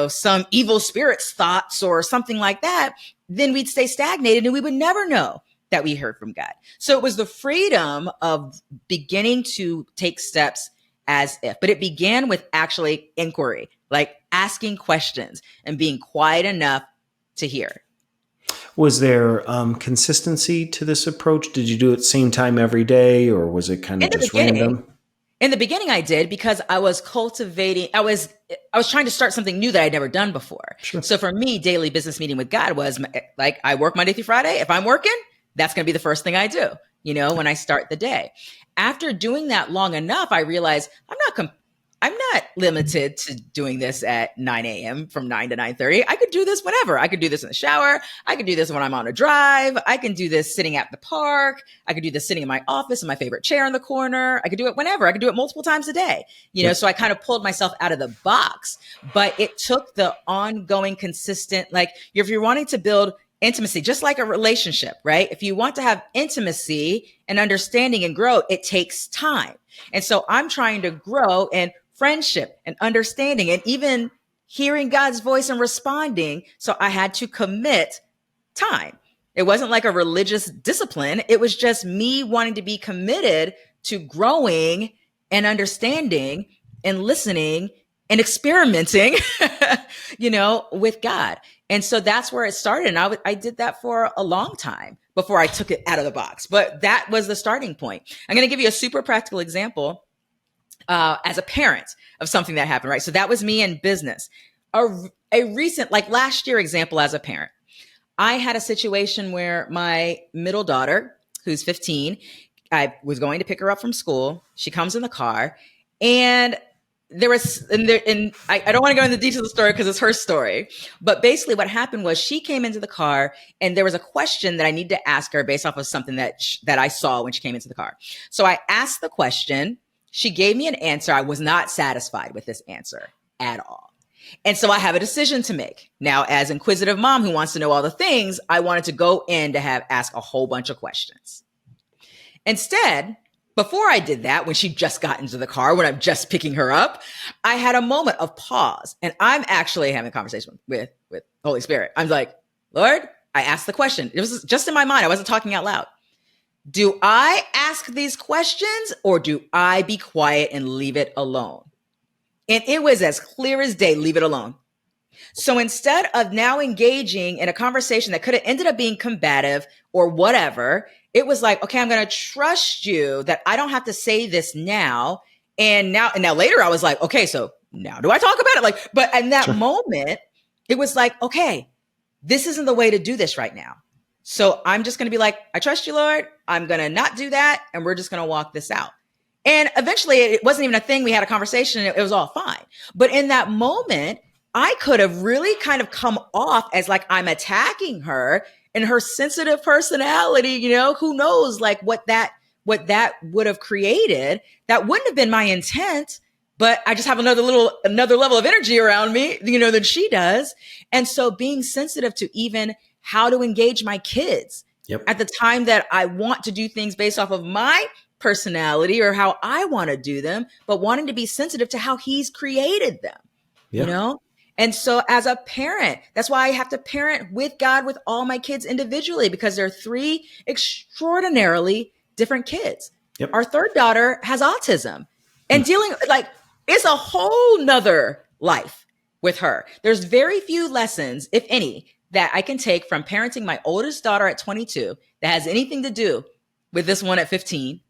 some evil spirit's thoughts or something like that, then we'd stay stagnated and we would never know that we heard from God. So it was the freedom of beginning to take steps as if, but it began with actually inquiry, like asking questions and being quiet enough to hear. Was there consistency to this approach? Did you do it same time every day, or was it kind In of the just beginning, random? I did because I was cultivating, I was trying to start something new that I'd never done before. Sure. So for me, daily business meeting with God was like, I work Monday through Friday. If I'm working, that's going to be the first thing I do, when I start the day. After doing that long enough, I realized I'm not limited to doing this at 9 a.m. from 9 to 9:30. I could do this whenever. I could do this in the shower. I could do this when I'm on a drive. I can do this sitting at the park. I could do this sitting in my office in my favorite chair in the corner. I could do it whenever. I could do it multiple times a day. Yep. So I kind of pulled myself out of the box, but it took the ongoing consistent, like if you're wanting to build intimacy, just like a relationship, right? If you want to have intimacy and understanding and grow, it takes time. And so I'm trying to grow in friendship and understanding and even hearing God's voice and responding. So I had to commit time. It wasn't like a religious discipline. It was just me wanting to be committed to growing and understanding and listening and experimenting, with God. And so that's where it started. And I did that for a long time before I took it out of the box. But that was the starting point. I'm going to give you a super practical example as a parent of something that happened, right? So that was me in business. A recent, like last year example as a parent. I had a situation where my middle daughter, who's 15, I was going to pick her up from school. She comes in the car, and I don't want to go into the details of the story because it's her story. But basically, what happened was she came into the car, and there was a question that I need to ask her based off of something that I saw when she came into the car. So I asked the question. She gave me an answer. I was not satisfied with this answer at all. And so I have a decision to make. Now, as inquisitive mom who wants to know all the things, I wanted to go in to ask a whole bunch of questions. Instead, before I did that, when she just got into the car, when I'm just picking her up, I had a moment of pause. And I'm actually having a conversation with Holy Spirit. I'm like, Lord, I asked the question. It was just in my mind. I wasn't talking out loud. Do I ask these questions, or do I be quiet and leave it alone? And it was as clear as day, leave it alone. So instead of now engaging in a conversation that could have ended up being combative or whatever, it was like, okay, I'm going to trust you that I don't have to say this now. And now later I was like, okay, so now do I talk about it? But in that moment, it was like, okay, this isn't the way to do this right now. So I'm just going to be like, I trust you, Lord. I'm going to not do that. And we're just going to walk this out. And eventually it wasn't even a thing. We had a conversation and it was all fine. But in that moment, I could have really kind of come off as like I'm attacking her and her sensitive personality, who knows like what that would have created. That wouldn't have been my intent, but I just have another level of energy around me, than she does. And so being sensitive to even how to engage my kids at the time that I want to do things based off of my personality or how I want to do them, but wanting to be sensitive to how he's created them, And so as a parent, that's why I have to parent with God with all my kids individually, because they're three extraordinarily different kids. Our third daughter has autism and it's a whole nother life with her. There's very few lessons, if any, that I can take from parenting my oldest daughter at 22 that has anything to do with this one at 15.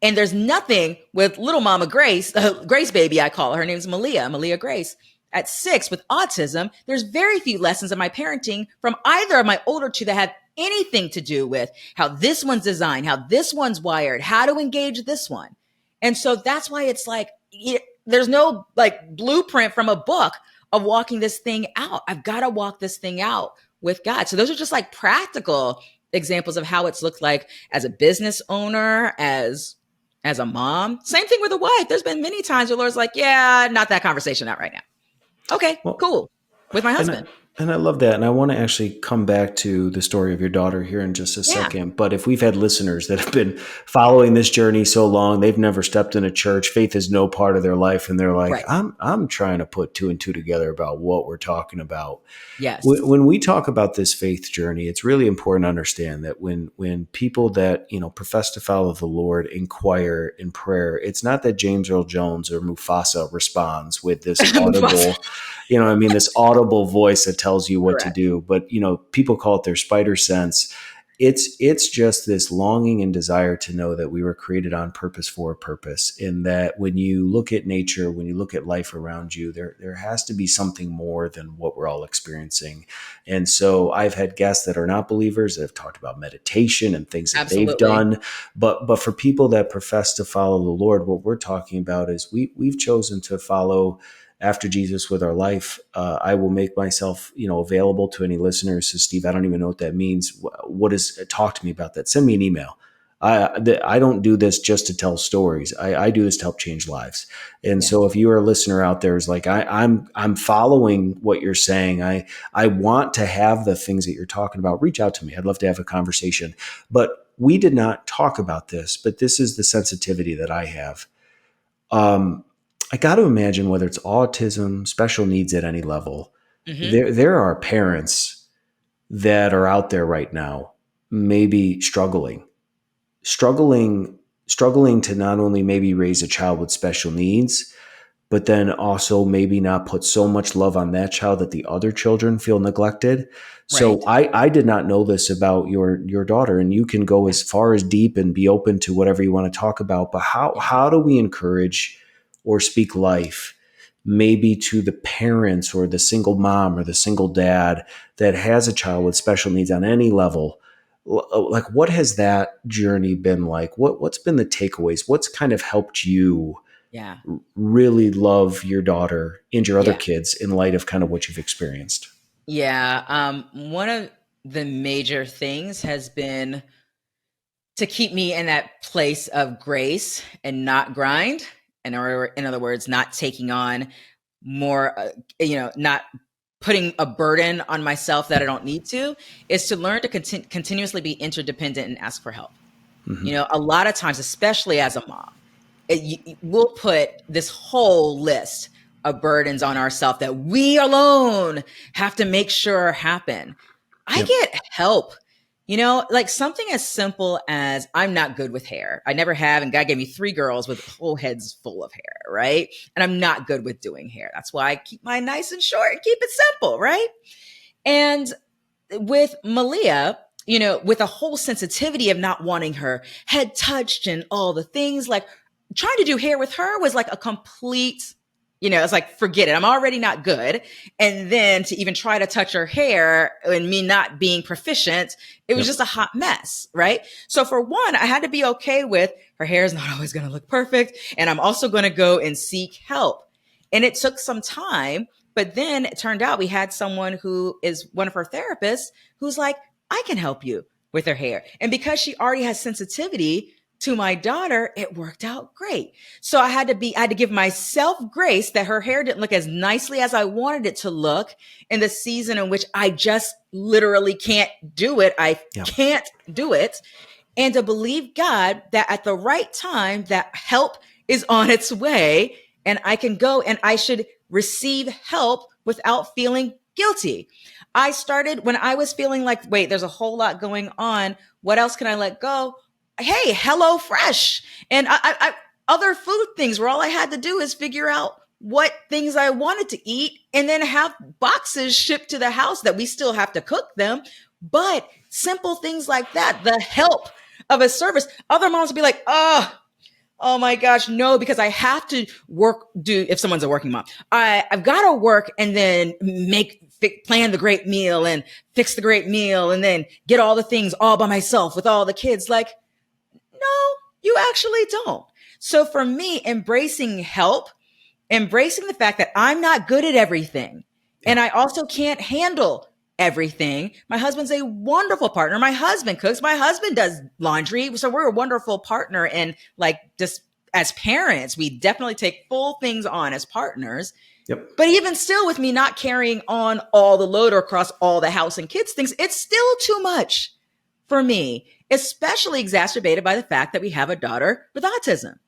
And there's nothing with little mama Grace, Grace baby, I call her. Her name's Malia Grace, at 6 with autism. There's very few lessons of my parenting from either of my older two that have anything to do with how this one's designed, how this one's wired, how to engage this one. And so that's why it's like, there's no like blueprint from a book of walking this thing out. I've got to walk this thing out with God. So those are just like practical examples of how it's looked like as a business owner, as a mom. Same thing with a wife. There's been many times where Lord's like, yeah, not that conversation, not right now. Okay, cool. With my husband. And I love that. And I want to actually come back to the story of your daughter here in just a second. But if we've had listeners that have been following this journey so long, they've never stepped in a church, faith is no part of their life. And they're like, I'm trying to put 2 and 2 together about what we're talking about. Yes. When we talk about this faith journey, it's really important to understand that when people that, profess to follow the Lord inquire in prayer, it's not that James Earl Jones or Mufasa responds with this audible, this audible voice that tells you what to do. But, people call it their spider sense. It's just this longing and desire to know that we were created on purpose for a purpose. And that when you look at nature, when you look at life around you, there has to be something more than what we're all experiencing. And so I've had guests that are not believers that have talked about meditation and things that they've done. But for people that profess to follow the Lord, what we're talking about is we've chosen to follow after Jesus with our life. I will make myself, available to any listeners. So Steve, I don't even know what that means. What is, talk to me about that. Send me an email. I don't do this just to tell stories. I do this to help change lives. And so if you're a listener out there who's like, I'm following what you're saying. I want to have the things that you're talking about. Reach out to me. I'd love to have a conversation. But we did not talk about this, but this is the sensitivity that I have. I got to imagine whether it's autism, special needs at any level, Hmm. there are parents that are out there right now, maybe struggling, struggling to not only maybe raise a child with special needs, but then also maybe not put so much love on that child that the other children feel neglected. So Right. I did not know this about your daughter, and you can go Yeah. as far as deep and be open to whatever you want to talk about. But Yeah. how do we encourage or speak life maybe to the parents or the single mom or the single dad that has a child with special needs on any level? Like, what has that journey been like? What's been the takeaways? What's kind of helped you Yeah. really love your daughter and your other Yeah. kids in light of kind of what you've experienced? Yeah. One of the major things has been to keep me in that place of grace and not grind. And or in other words, not taking on more, not putting a burden on myself that I don't need to, is to learn to continuously be interdependent and ask for help. Hmm. A lot of times, especially as a mom, we'll put this whole list of burdens on ourselves that we alone have to make sure happen. I Yep. get help. Like something as simple as I'm not good with hair. I never have, and God gave me three girls with whole heads full of hair, right? And I'm not good with doing hair. That's why I keep mine nice and short and keep it simple, right? And with Malia, with a whole sensitivity of not wanting her head touched and all the things, like trying to do hair with her was like a complete, it's like, forget it. I'm already not good. And then to even try to touch her hair and me not being proficient, it was Yep. just a hot mess. Right. So for one, I had to be okay with her hair is not always going to look perfect. And I'm also going to go and seek help. And it took some time. But then it turned out we had someone who is one of her therapists who's like, I can help you with her hair. And because she already has sensitivity to my daughter, it worked out great. So I had to give myself grace that her hair didn't look as nicely as I wanted it to look in the season in which I just literally can't do it. I Yep. can't do it. And to believe God that at the right time, that help is on its way and I can go and I should receive help without feeling guilty. I started when I was feeling like, wait, there's a whole lot going on. What else can I let go? Hey, Hello Fresh and other food things where all I had to do is figure out what things I wanted to eat and then have boxes shipped to the house that we still have to cook them. But simple things like that, the help of a service, other moms will be like, oh my gosh, no, because I have to if someone's a working mom, I've got to work and then plan the great meal and fix the great meal and then get all the things all by myself with all the kids. Like, no, you actually don't. So for me, embracing the fact that I'm not good at everything and Yep. I also can't handle everything. My husband's a wonderful partner. My husband cooks. My husband does laundry. So we're a wonderful partner. And like just as parents, we definitely take full things on as partners. Yep. But even still, with me not carrying on all the load across all the house and kids things, it's still too much for me, especially exacerbated by the fact that we have a daughter with autism.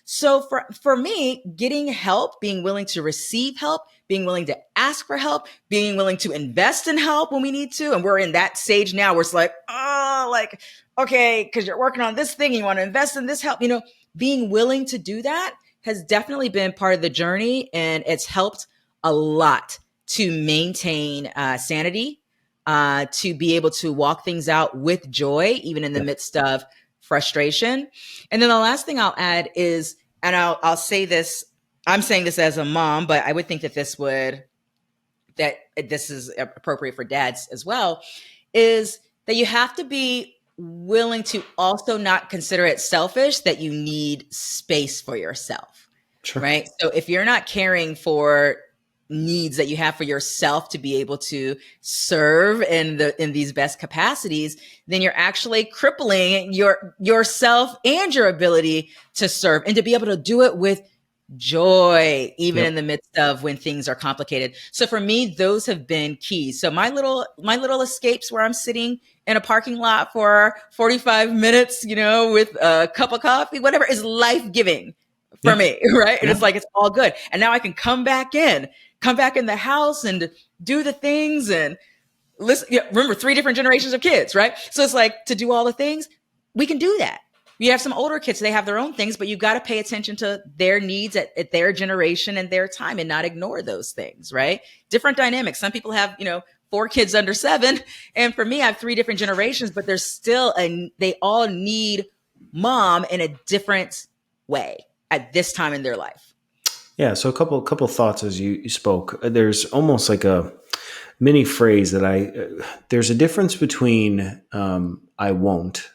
So for me, getting help, being willing to receive help, being willing to ask for help, being willing to invest in help when we need to. And we're in that stage now where it's like, okay, because you're working on this thing, and you want to invest in this help, being willing to do that has definitely been part of the journey. And it's helped a lot to maintain sanity, to be able to walk things out with joy, even in the Yep. midst of frustration. And then the last thing I'll add is, and I'll say this, I'm saying this as a mom, but I would think that this is appropriate for dads as well, is that you have to be willing to also not consider it selfish that you need space for yourself, Sure. right? So if you're not caring for needs that you have for yourself to be able to serve in these best capacities, then you're actually crippling yourself and your ability to serve and to be able to do it with joy, even in Yep. the midst of when things are complicated. So for me, those have been keys. So my little escapes where I'm sitting in a parking lot for 45 minutes, with a cup of coffee, whatever, is life-giving for Yeah. me, right? And Yeah. it's like, it's all good. And now I can come back in the house and do the things and listen. Remember, 3 different generations of kids, right? So it's like, to do all the things, we can do that. You have some older kids, they have their own things, but you got to pay attention to their needs at their generation and their time and not ignore those things, right? Different dynamics. Some people have, 4 kids under 7. And for me, I have 3 different generations, but there's still they all need mom in a different way at this time in their life. Yeah. So a couple thoughts as you spoke. There's almost like a mini phrase that there's a difference between I won't,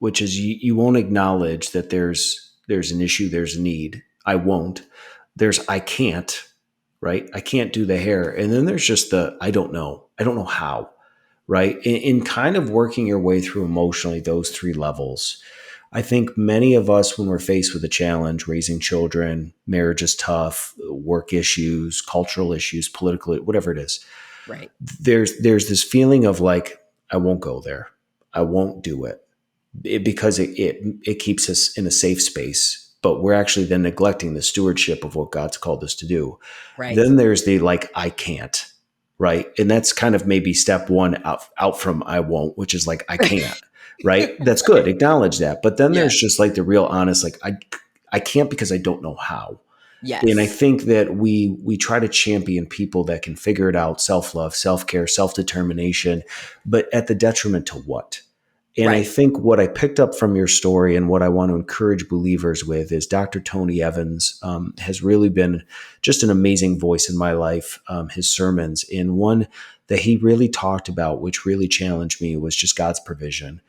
which is you won't acknowledge that there's an issue, there's a need. I won't. There's I can't, right? I can't do the hair. And then there's just the I don't know. I don't know how, right? In kind of working your way through emotionally those 3 levels. I think many of us, when we're faced with a challenge, raising children, marriage is tough, work issues, cultural issues, political, whatever it is, Right. there's this feeling of like, I won't go there. I won't do it, because it keeps us in a safe space, but we're actually then neglecting the stewardship of what God's called us to do. Right. Then there's the like, I can't, right? And that's kind of maybe step one out from I won't, which is like, I can't, right? That's good. Acknowledge that. But then Yeah. there's just like the real honest, like I can't because I don't know how. And I Yes. think that we try to champion people that can figure it out, self-love, self-care, self-determination, but at the detriment to what? And I Right. think what I picked up from your story and what I want to encourage believers with is Dr. Tony Evans has really been just an amazing voice in my life. His sermons, and one that he really talked about, which really challenged me, was just God's provision.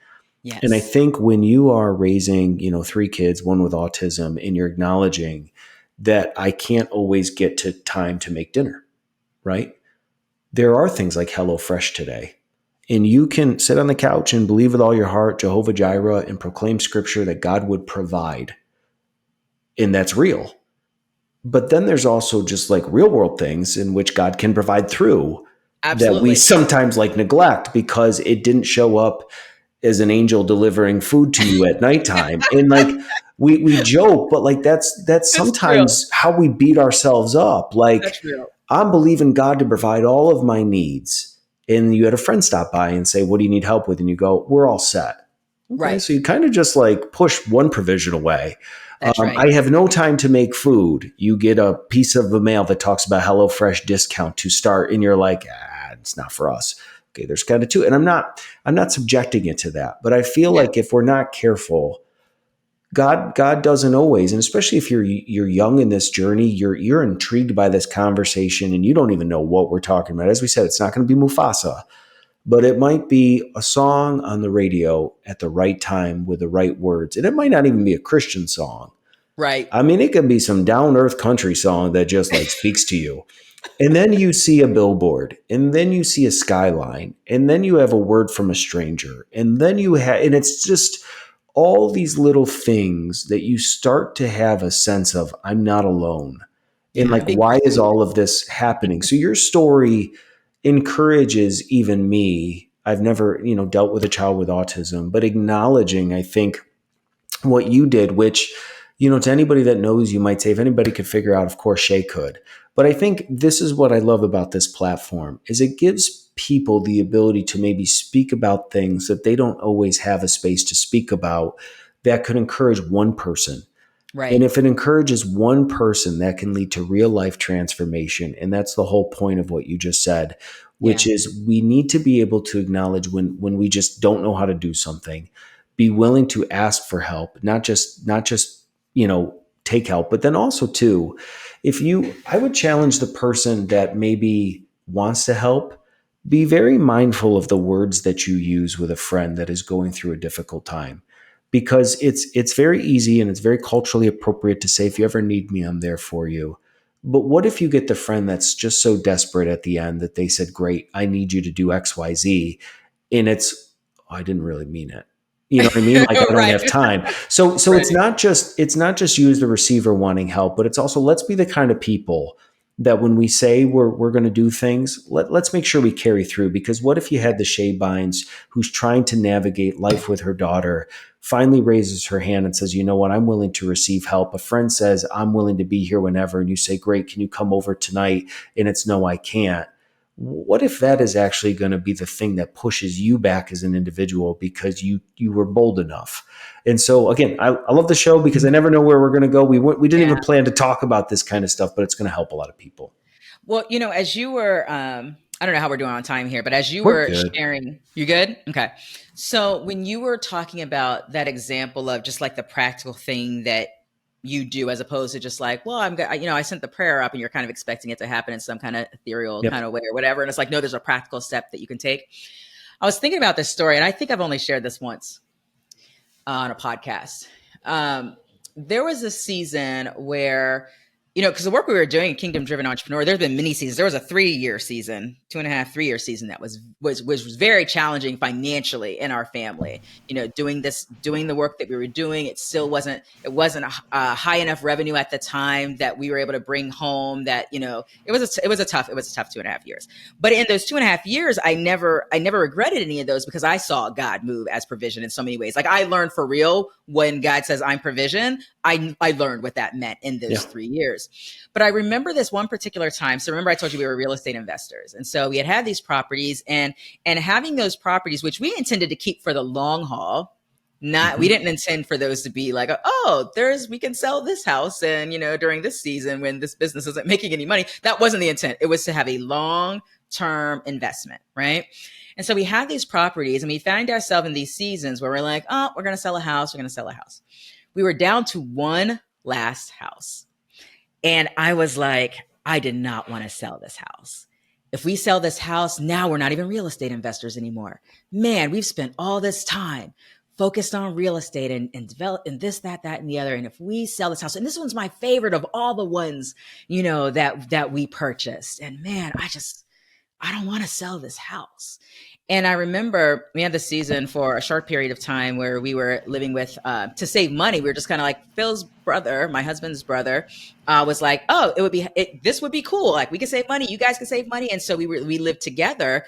And I Yes. think when you are raising, 3 kids, one with autism, and you're acknowledging that I can't always get to time to make dinner, right? There are things like HelloFresh today. And you can sit on the couch and believe with all your heart, Jehovah Jireh, and proclaim scripture that God would provide. And that's real. But then there's also just like real world things in which God can provide through that we Absolutely. sometimes like neglect because it didn't show up as an angel delivering food to you at nighttime. And like we joke, but like that's It's real. sometimes how we beat ourselves up. Like That's real. I'm believing God to provide all of my needs. And you had a friend stop by and say, what do you need help with? And you go, we're all set. Okay. Right. So you kind of just like push one provision away. That's right. I have no time to make food. You get a piece of the mail that talks about HelloFresh discount to start. And you're like, it's not for us. Okay. There's kind of two. And I'm not subjecting it to that, but I feel Yeah. like if we're not careful, God doesn't always, and especially if you're young in this journey, you're intrigued by this conversation and you don't even know what we're talking about. As we said, it's not going to be Mufasa, but it might be a song on the radio at the right time with the right words. And it might not even be a Christian song. Right. I mean, it could be some down earth country song that just like speaks to you. And then you see a billboard, and then you see a skyline, and then you have a word from a stranger, and then and it's just all these little things that you start to have a sense of, I'm not alone. And Yeah. like, Being why is pursued. all of this happening? So your story encourages even me. I've never, dealt with a child with autism, but acknowledging, I think, what you did, which, to anybody that knows, you might say, if anybody could figure out, of course, Shae could. But I think this is what I love about this platform is it gives people the ability to maybe speak about things that they don't always have a space to speak about that could encourage one person. And Right. if it encourages one person, that can lead to real life transformation. And that's the whole point of what you just said, which Yeah. is we need to be able to acknowledge when we just don't know how to do something, be willing to ask for help, not just, take help, but then also too, I would challenge the person that maybe wants to help, be very mindful of the words that you use with a friend that is going through a difficult time, because it's very easy and it's very culturally appropriate to say, if you ever need me, I'm there for you. But what if you get the friend that's just so desperate at the end that they said, great, I need you to do XYZ, and I didn't really mean it. You know what I mean? Like, I don't Right. have time. So Right. it's not just you as the receiver wanting help, but it's also, let's be the kind of people that when we say we're going to do things, let's make sure we carry through. Because what if you had the Shae Bynes who's trying to navigate life with her daughter finally raises her hand and says, you know what, I'm willing to receive help. A friend says, I'm willing to be here whenever. And you say, great, can you come over tonight? And it's no, I can't. What if that is actually going to be the thing that pushes you back as an individual because you were bold enough? And so again, I love the show because I never know where we're going to go. We didn't Yeah. even plan to talk about this kind of stuff, but it's going to help a lot of people. Well, as you were, I don't know how we're doing on time here, but as you We're were good. sharing, you good? Okay. So when you were talking about that example of just like the practical thing that you do, as opposed to just like, well, I sent the prayer up and you're kind of expecting it to happen in some kind of ethereal Yep. kind of way or whatever. And it's like, no, there's a practical step that you can take. I was thinking about this story, and I think I've only shared this once on a podcast. There was a season where, because the work we were doing, Kingdom Driven Entrepreneur, there's been many seasons. There was a 3-year season, 2.5, 3-year season that was very challenging financially in our family. Doing the work that we were doing, it wasn't a high enough revenue at the time that we were able to bring home. That it was a tough 2.5 years. But in those 2.5 years, I never regretted any of those because I saw God move as provision in so many ways. Like I learned for real when God says I'm provision. I learned what that meant in those 3 years. But I remember this one particular time. So remember I told you we were real estate investors. And so we had these properties and having those properties, which we intended to keep for the long haul. We didn't intend for those to be like, oh, we can sell this house. And, during this season when this business isn't making any money, that wasn't the intent. It was to have a long-term investment, right? And so we had these properties and we found ourselves in these seasons where we're like, oh, we're going to sell a house. We're going to sell a house. We were down to one last house. And I was like, I did not want to sell this house. If we sell this house, now we're not even real estate investors anymore. Man, we've spent all this time focused on real estate and develop and this, that, and the other. And if we sell this house, and this one's my favorite of all the ones, that we purchased. And man, I don't want to sell this house. And I remember we had this season for a short period of time where we were living with, to save money. We were just kind of like Phil's brother, my husband's brother, was like, oh, this would be cool. Like we could save money. You guys could save money. And so we lived together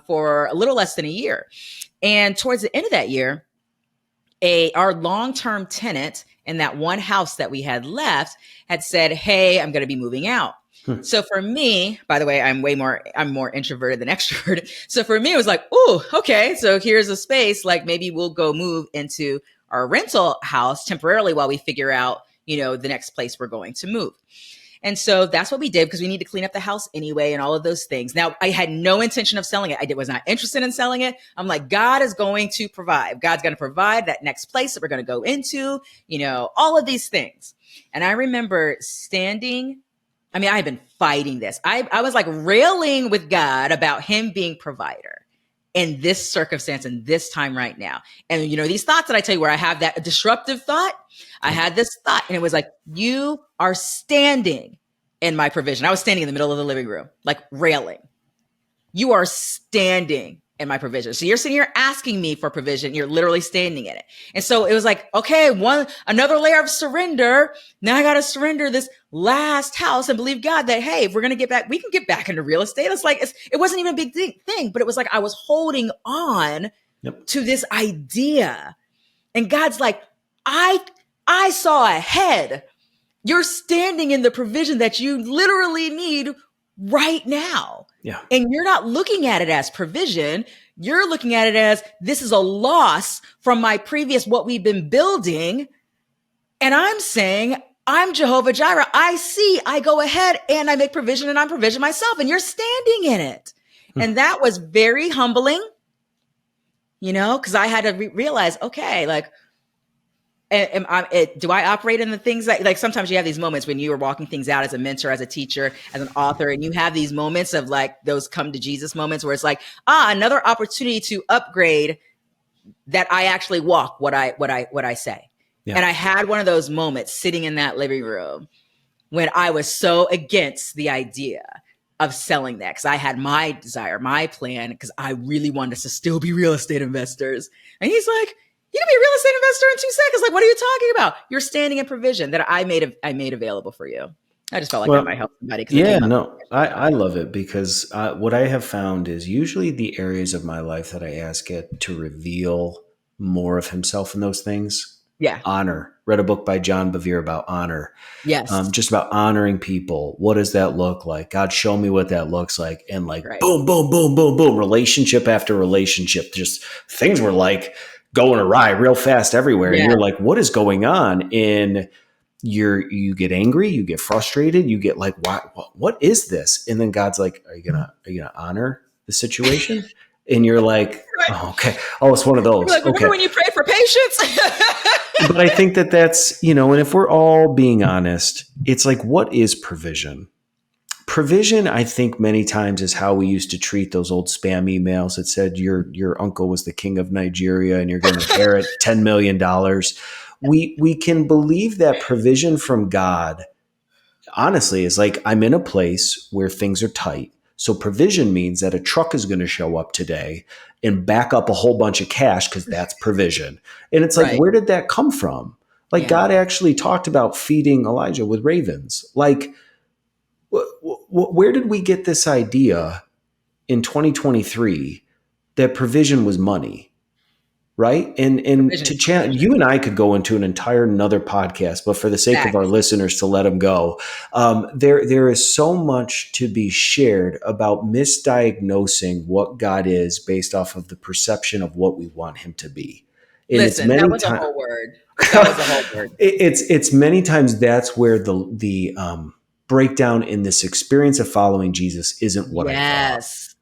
for a little less than a year. And towards the end of that year, our long-term tenant in that one house that we had left had said, hey, I'm going to be moving out. So for me, by the way, I'm more introverted than extroverted. So for me, it was like, oh, okay. So here's a space, like maybe we'll go move into our rental house temporarily while we figure out, the next place we're going to move. And so that's what we did because we need to clean up the house anyway and all of those things. Now, I had no intention of selling it. I was not interested in selling it. I'm like, God is going to provide. God's going to provide that next place that we're going to go into, all of these things. And I remember I had been fighting this. I was like railing with God about him being provider in this circumstance and this time right now. And, these thoughts that I tell you where I have that disruptive thought, I had this thought and it was like, you are standing in my provision. I was standing in the middle of the living room, like railing. You are standing in my provision. So you're sitting here asking me for provision. You're literally standing in it. And so it was like, okay, another layer of surrender. Now I got to surrender this last house and believe God that, hey, if we're going to get back, we can get back into real estate. It's like, it wasn't even a big thing, but it was like, I was holding on to this idea. And God's like, I saw ahead. You're standing in the provision that you literally need right now. Yeah. And you're not looking at it as provision. You're looking at it as this is a loss from my previous, what we've been building. And I'm saying, I'm Jehovah Jireh. I go ahead and I make provision and I'm provision myself. And you're standing in it. And that was very humbling, because I had to realize, okay, like, do I operate in the things that, like, sometimes you have these moments when you are walking things out as a mentor, as a teacher, as an author, and you have these moments of like those come to Jesus moments where it's like, another opportunity to upgrade that I actually walk what I say. Yeah. And I had one of those moments sitting in that living room when I was so against the idea of selling that because I had my desire, my plan, because I really wanted us to still be real estate investors. And he's like, you can be a real estate investor in 2 seconds. Like, what are you talking about? You're standing in provision that I made available for you. I just felt like that might help somebody. Yeah, no, I love it because what I have found is usually the areas of my life that I ask it to reveal more of himself in those things. Yeah. Honor. Read a book by John Bevere about honor. Yes. Just about honoring people. What does that look like? God, show me what that looks like. And like, Right. boom, boom, boom, boom, boom, relationship after relationship. Just things were like going awry real fast everywhere. And Yeah. you're like, what is going on? And you get angry, you get frustrated, you get like, what is this? And then God's like, are you gonna honor the situation? And you're like, Right. oh, okay. Oh, it's one of You're those. like, remember Okay. when you prayed for patience? But I think that that's, and if we're all being honest, it's like, what is provision? Provision, I think many times is how we used to treat those old spam emails that said your uncle was the king of Nigeria and you're going to inherit $10 million. We can believe that provision from God, honestly, is like, I'm in a place where things are tight. So provision means that a truck is going to show up today and back up a whole bunch of cash because that's provision. And it's like, Right. where did that come from? Like, Yeah. God actually talked about feeding Elijah with ravens. Like, where did we get this idea in 2023 that provision was money? Right. And Provision to is chat, provision. you and I could go into an entire another podcast, but for the sake of our Facts. listeners to let them go, there is so much to be shared about misdiagnosing what God is based off of the perception of what we want him to be. And it's Listen, that many was a times whole word. That was a whole word. it's many times that's where the breakdown in this experience of following Jesus isn't what I thought. Yes.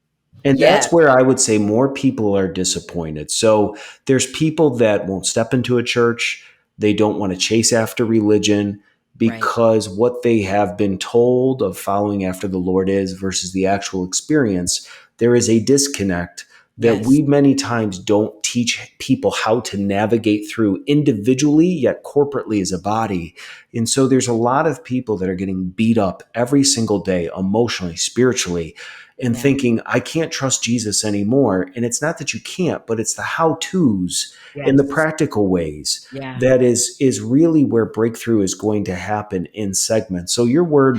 And that's Yes. where I would say more people are disappointed. So there's people that won't step into a church. They don't want to chase after religion Right. because what they have been told of following after the Lord is versus the actual experience. There is a disconnect that Yes. we many times don't teach people how to navigate through individually, yet corporately as a body. And so there's a lot of people that are getting beat up every single day, emotionally, spiritually, and Yeah. thinking, I can't trust Jesus anymore. And it's not that you can't, but it's the how to's and the Yes. practical ways Yeah. that is really where breakthrough is going to happen in segments. So your word,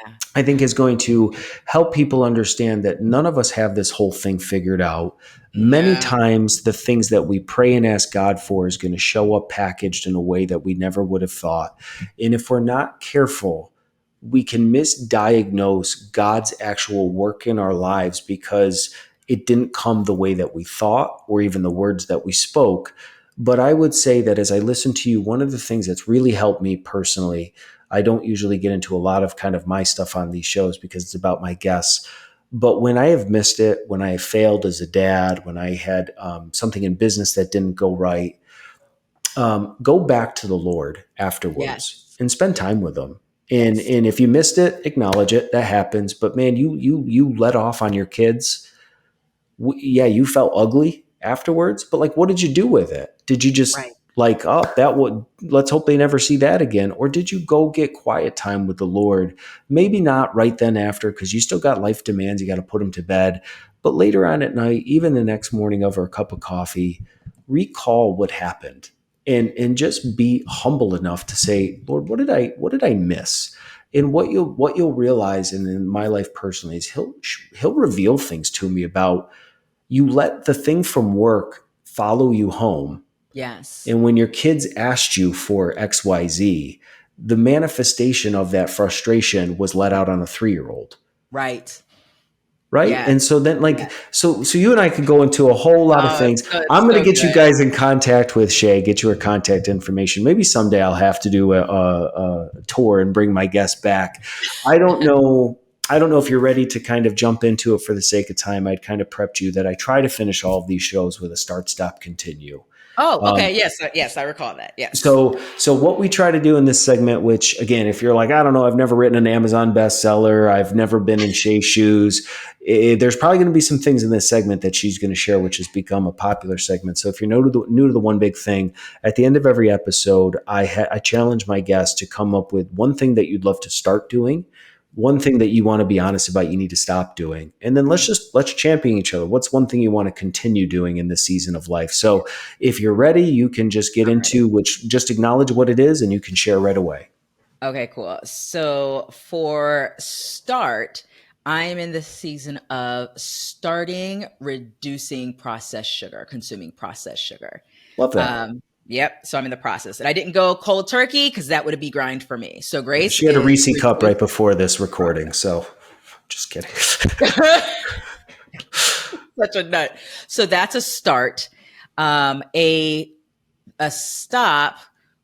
Yeah. I think, is going to help people understand that none of us have this whole thing figured out. Many No. times, the things that we pray and ask God for is going to show up packaged in a way that we never would have thought. And if we're not careful, we can misdiagnose God's actual work in our lives because it didn't come the way that we thought or even the words that we spoke. But I would say that as I listen to you, one of the things that's really helped me personally, I don't usually get into a lot of kind of my stuff on these shows because it's about my guests. But when I have missed it, when I have failed as a dad, when I had something in business that didn't go right, go back to the Lord afterwards Yes. and spend time with Him. Yes. And if you missed it, acknowledge it. That happens. But man, you let off on your kids. Yeah, you felt ugly afterwards. But like, what did you do with it? Did you just Right. like, oh, that would, let's hope they never see that again? Or did you go get quiet time with the Lord? Maybe not right then after, because you still got life demands. You got to put them to bed. But later on at night, even the next morning over a cup of coffee, recall what happened and just be humble enough to say, Lord, what did I miss? And what you'll realize, and in my life personally, is he'll reveal things to me about, you let the thing from work follow you home. Yes. And when your kids asked you for XYZ, the manifestation of that frustration was let out on a 3-year old. Right. Right. Yes. And so then, like, Yes. so you and I could go into a whole lot of Oh, things. it's I'm going to so get you good. guys in contact with Shae, get you her contact information. Maybe someday I'll have to do a tour and bring my guests back. I don't know. I don't know if you're ready to kind of jump into it. For the sake of time, I'd kind of prepped you that I try to finish all of these shows with a start, stop, continue. Oh, Um, okay. Yes. Yes. I recall that. Yes. so what we try to do in this segment, which again, if you're like, I don't know, I've never written an Amazon bestseller, I've never been in Shae's shoes, there's probably going to be some things in this segment that she's going to share, which has become a popular segment. So if you're new to the one big thing, at the end of every episode, I challenge my guests to come up with one thing that you'd love to start doing, one thing that you want to be honest about you need to stop doing, and then let's champion each other. What's one thing you want to continue doing in this season of life? So if you're ready, you can just get I'm ready. into which, just acknowledge what it is and you can share right away. Okay, cool. So for start, I'm in the season of starting reducing processed sugar, consuming processed sugar. Love that. Yep. So I'm in the process, and I didn't go cold turkey because that would be grind for me. So Yeah, Grace she had a is Reese cup right reduced before this recording, so just kidding. process. Such a nut. So that's a start. A stop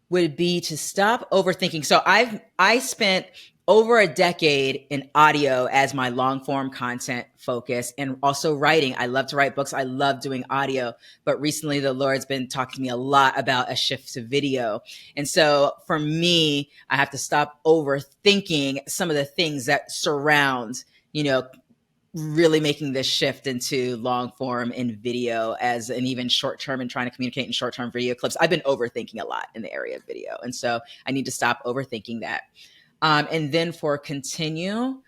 would be to stop overthinking. So I spent over a decade in audio as my long form content focus, and also writing. I love to write books. I love doing audio, but recently the Lord's been talking to me a lot about a shift to video. And so for me, I have to stop overthinking some of the things that surround, you know, really making this shift into long form in video as an even short term, and trying to communicate in short term video clips. I've been overthinking a lot in the area of video. And so I need to stop overthinking that. And then for continue,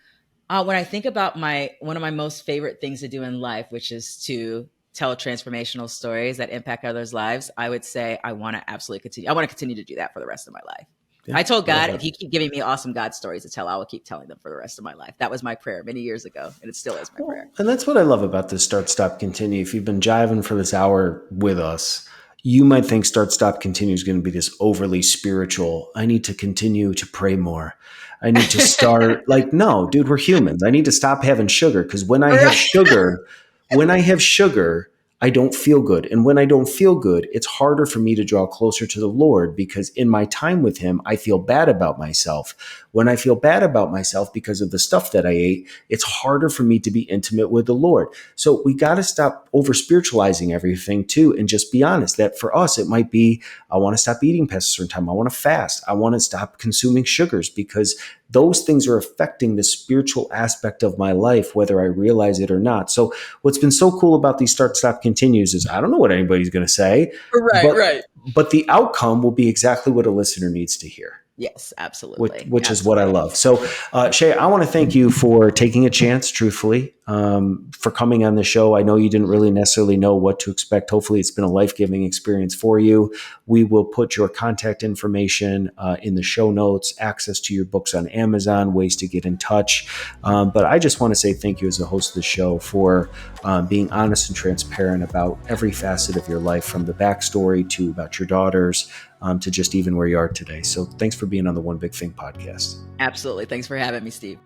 when I think about one of my most favorite things to do in life, which is to tell transformational stories that impact others' lives, I would say I want to absolutely continue. I want to continue to do that for the rest of my life. Yeah, I told love God, if that. you keep giving me awesome God stories to tell, I will keep telling them for the rest of my life. That was my prayer many years ago, and it still is my Well, prayer. and that's what I love about this start, stop, continue. If you've been jiving for this hour with us, you might think start, stop, continue is going to be this overly spiritual. I need to continue to pray more. I need to start like, no, dude, we're humans. I need to stop having sugar because Right. when I have sugar, I don't feel good. And when I don't feel good, it's harder for me to draw closer to the Lord because in my time with Him, I feel bad about myself. When I feel bad about myself because of the stuff that I ate, it's harder for me to be intimate with the Lord. So we got to stop over spiritualizing everything too and just be honest that for us, it might be I want to stop eating past a certain time. I want to fast. I want to stop consuming sugars because those things are affecting the spiritual aspect of my life, whether I realize it or not. So what's been so cool about these start, stop, continues is I don't know what anybody's going to say, Right, but right. the outcome will be exactly what a listener needs to hear, Yes, absolutely. which is what I Absolutely. love. So, Shae, I want to thank you for taking a chance, truthfully, for coming on the show. I know you didn't really necessarily know what to expect. Hopefully, it's been a life giving experience for you. We will put your contact information in the show notes, access to your books on Amazon, ways to get in touch. But I just want to say thank you as a host of the show for being honest and transparent about every facet of your life, from the backstory to about your daughters to just even where you are today. So thanks for being on the One Big Thing podcast. Absolutely. Thanks for having me, Steve.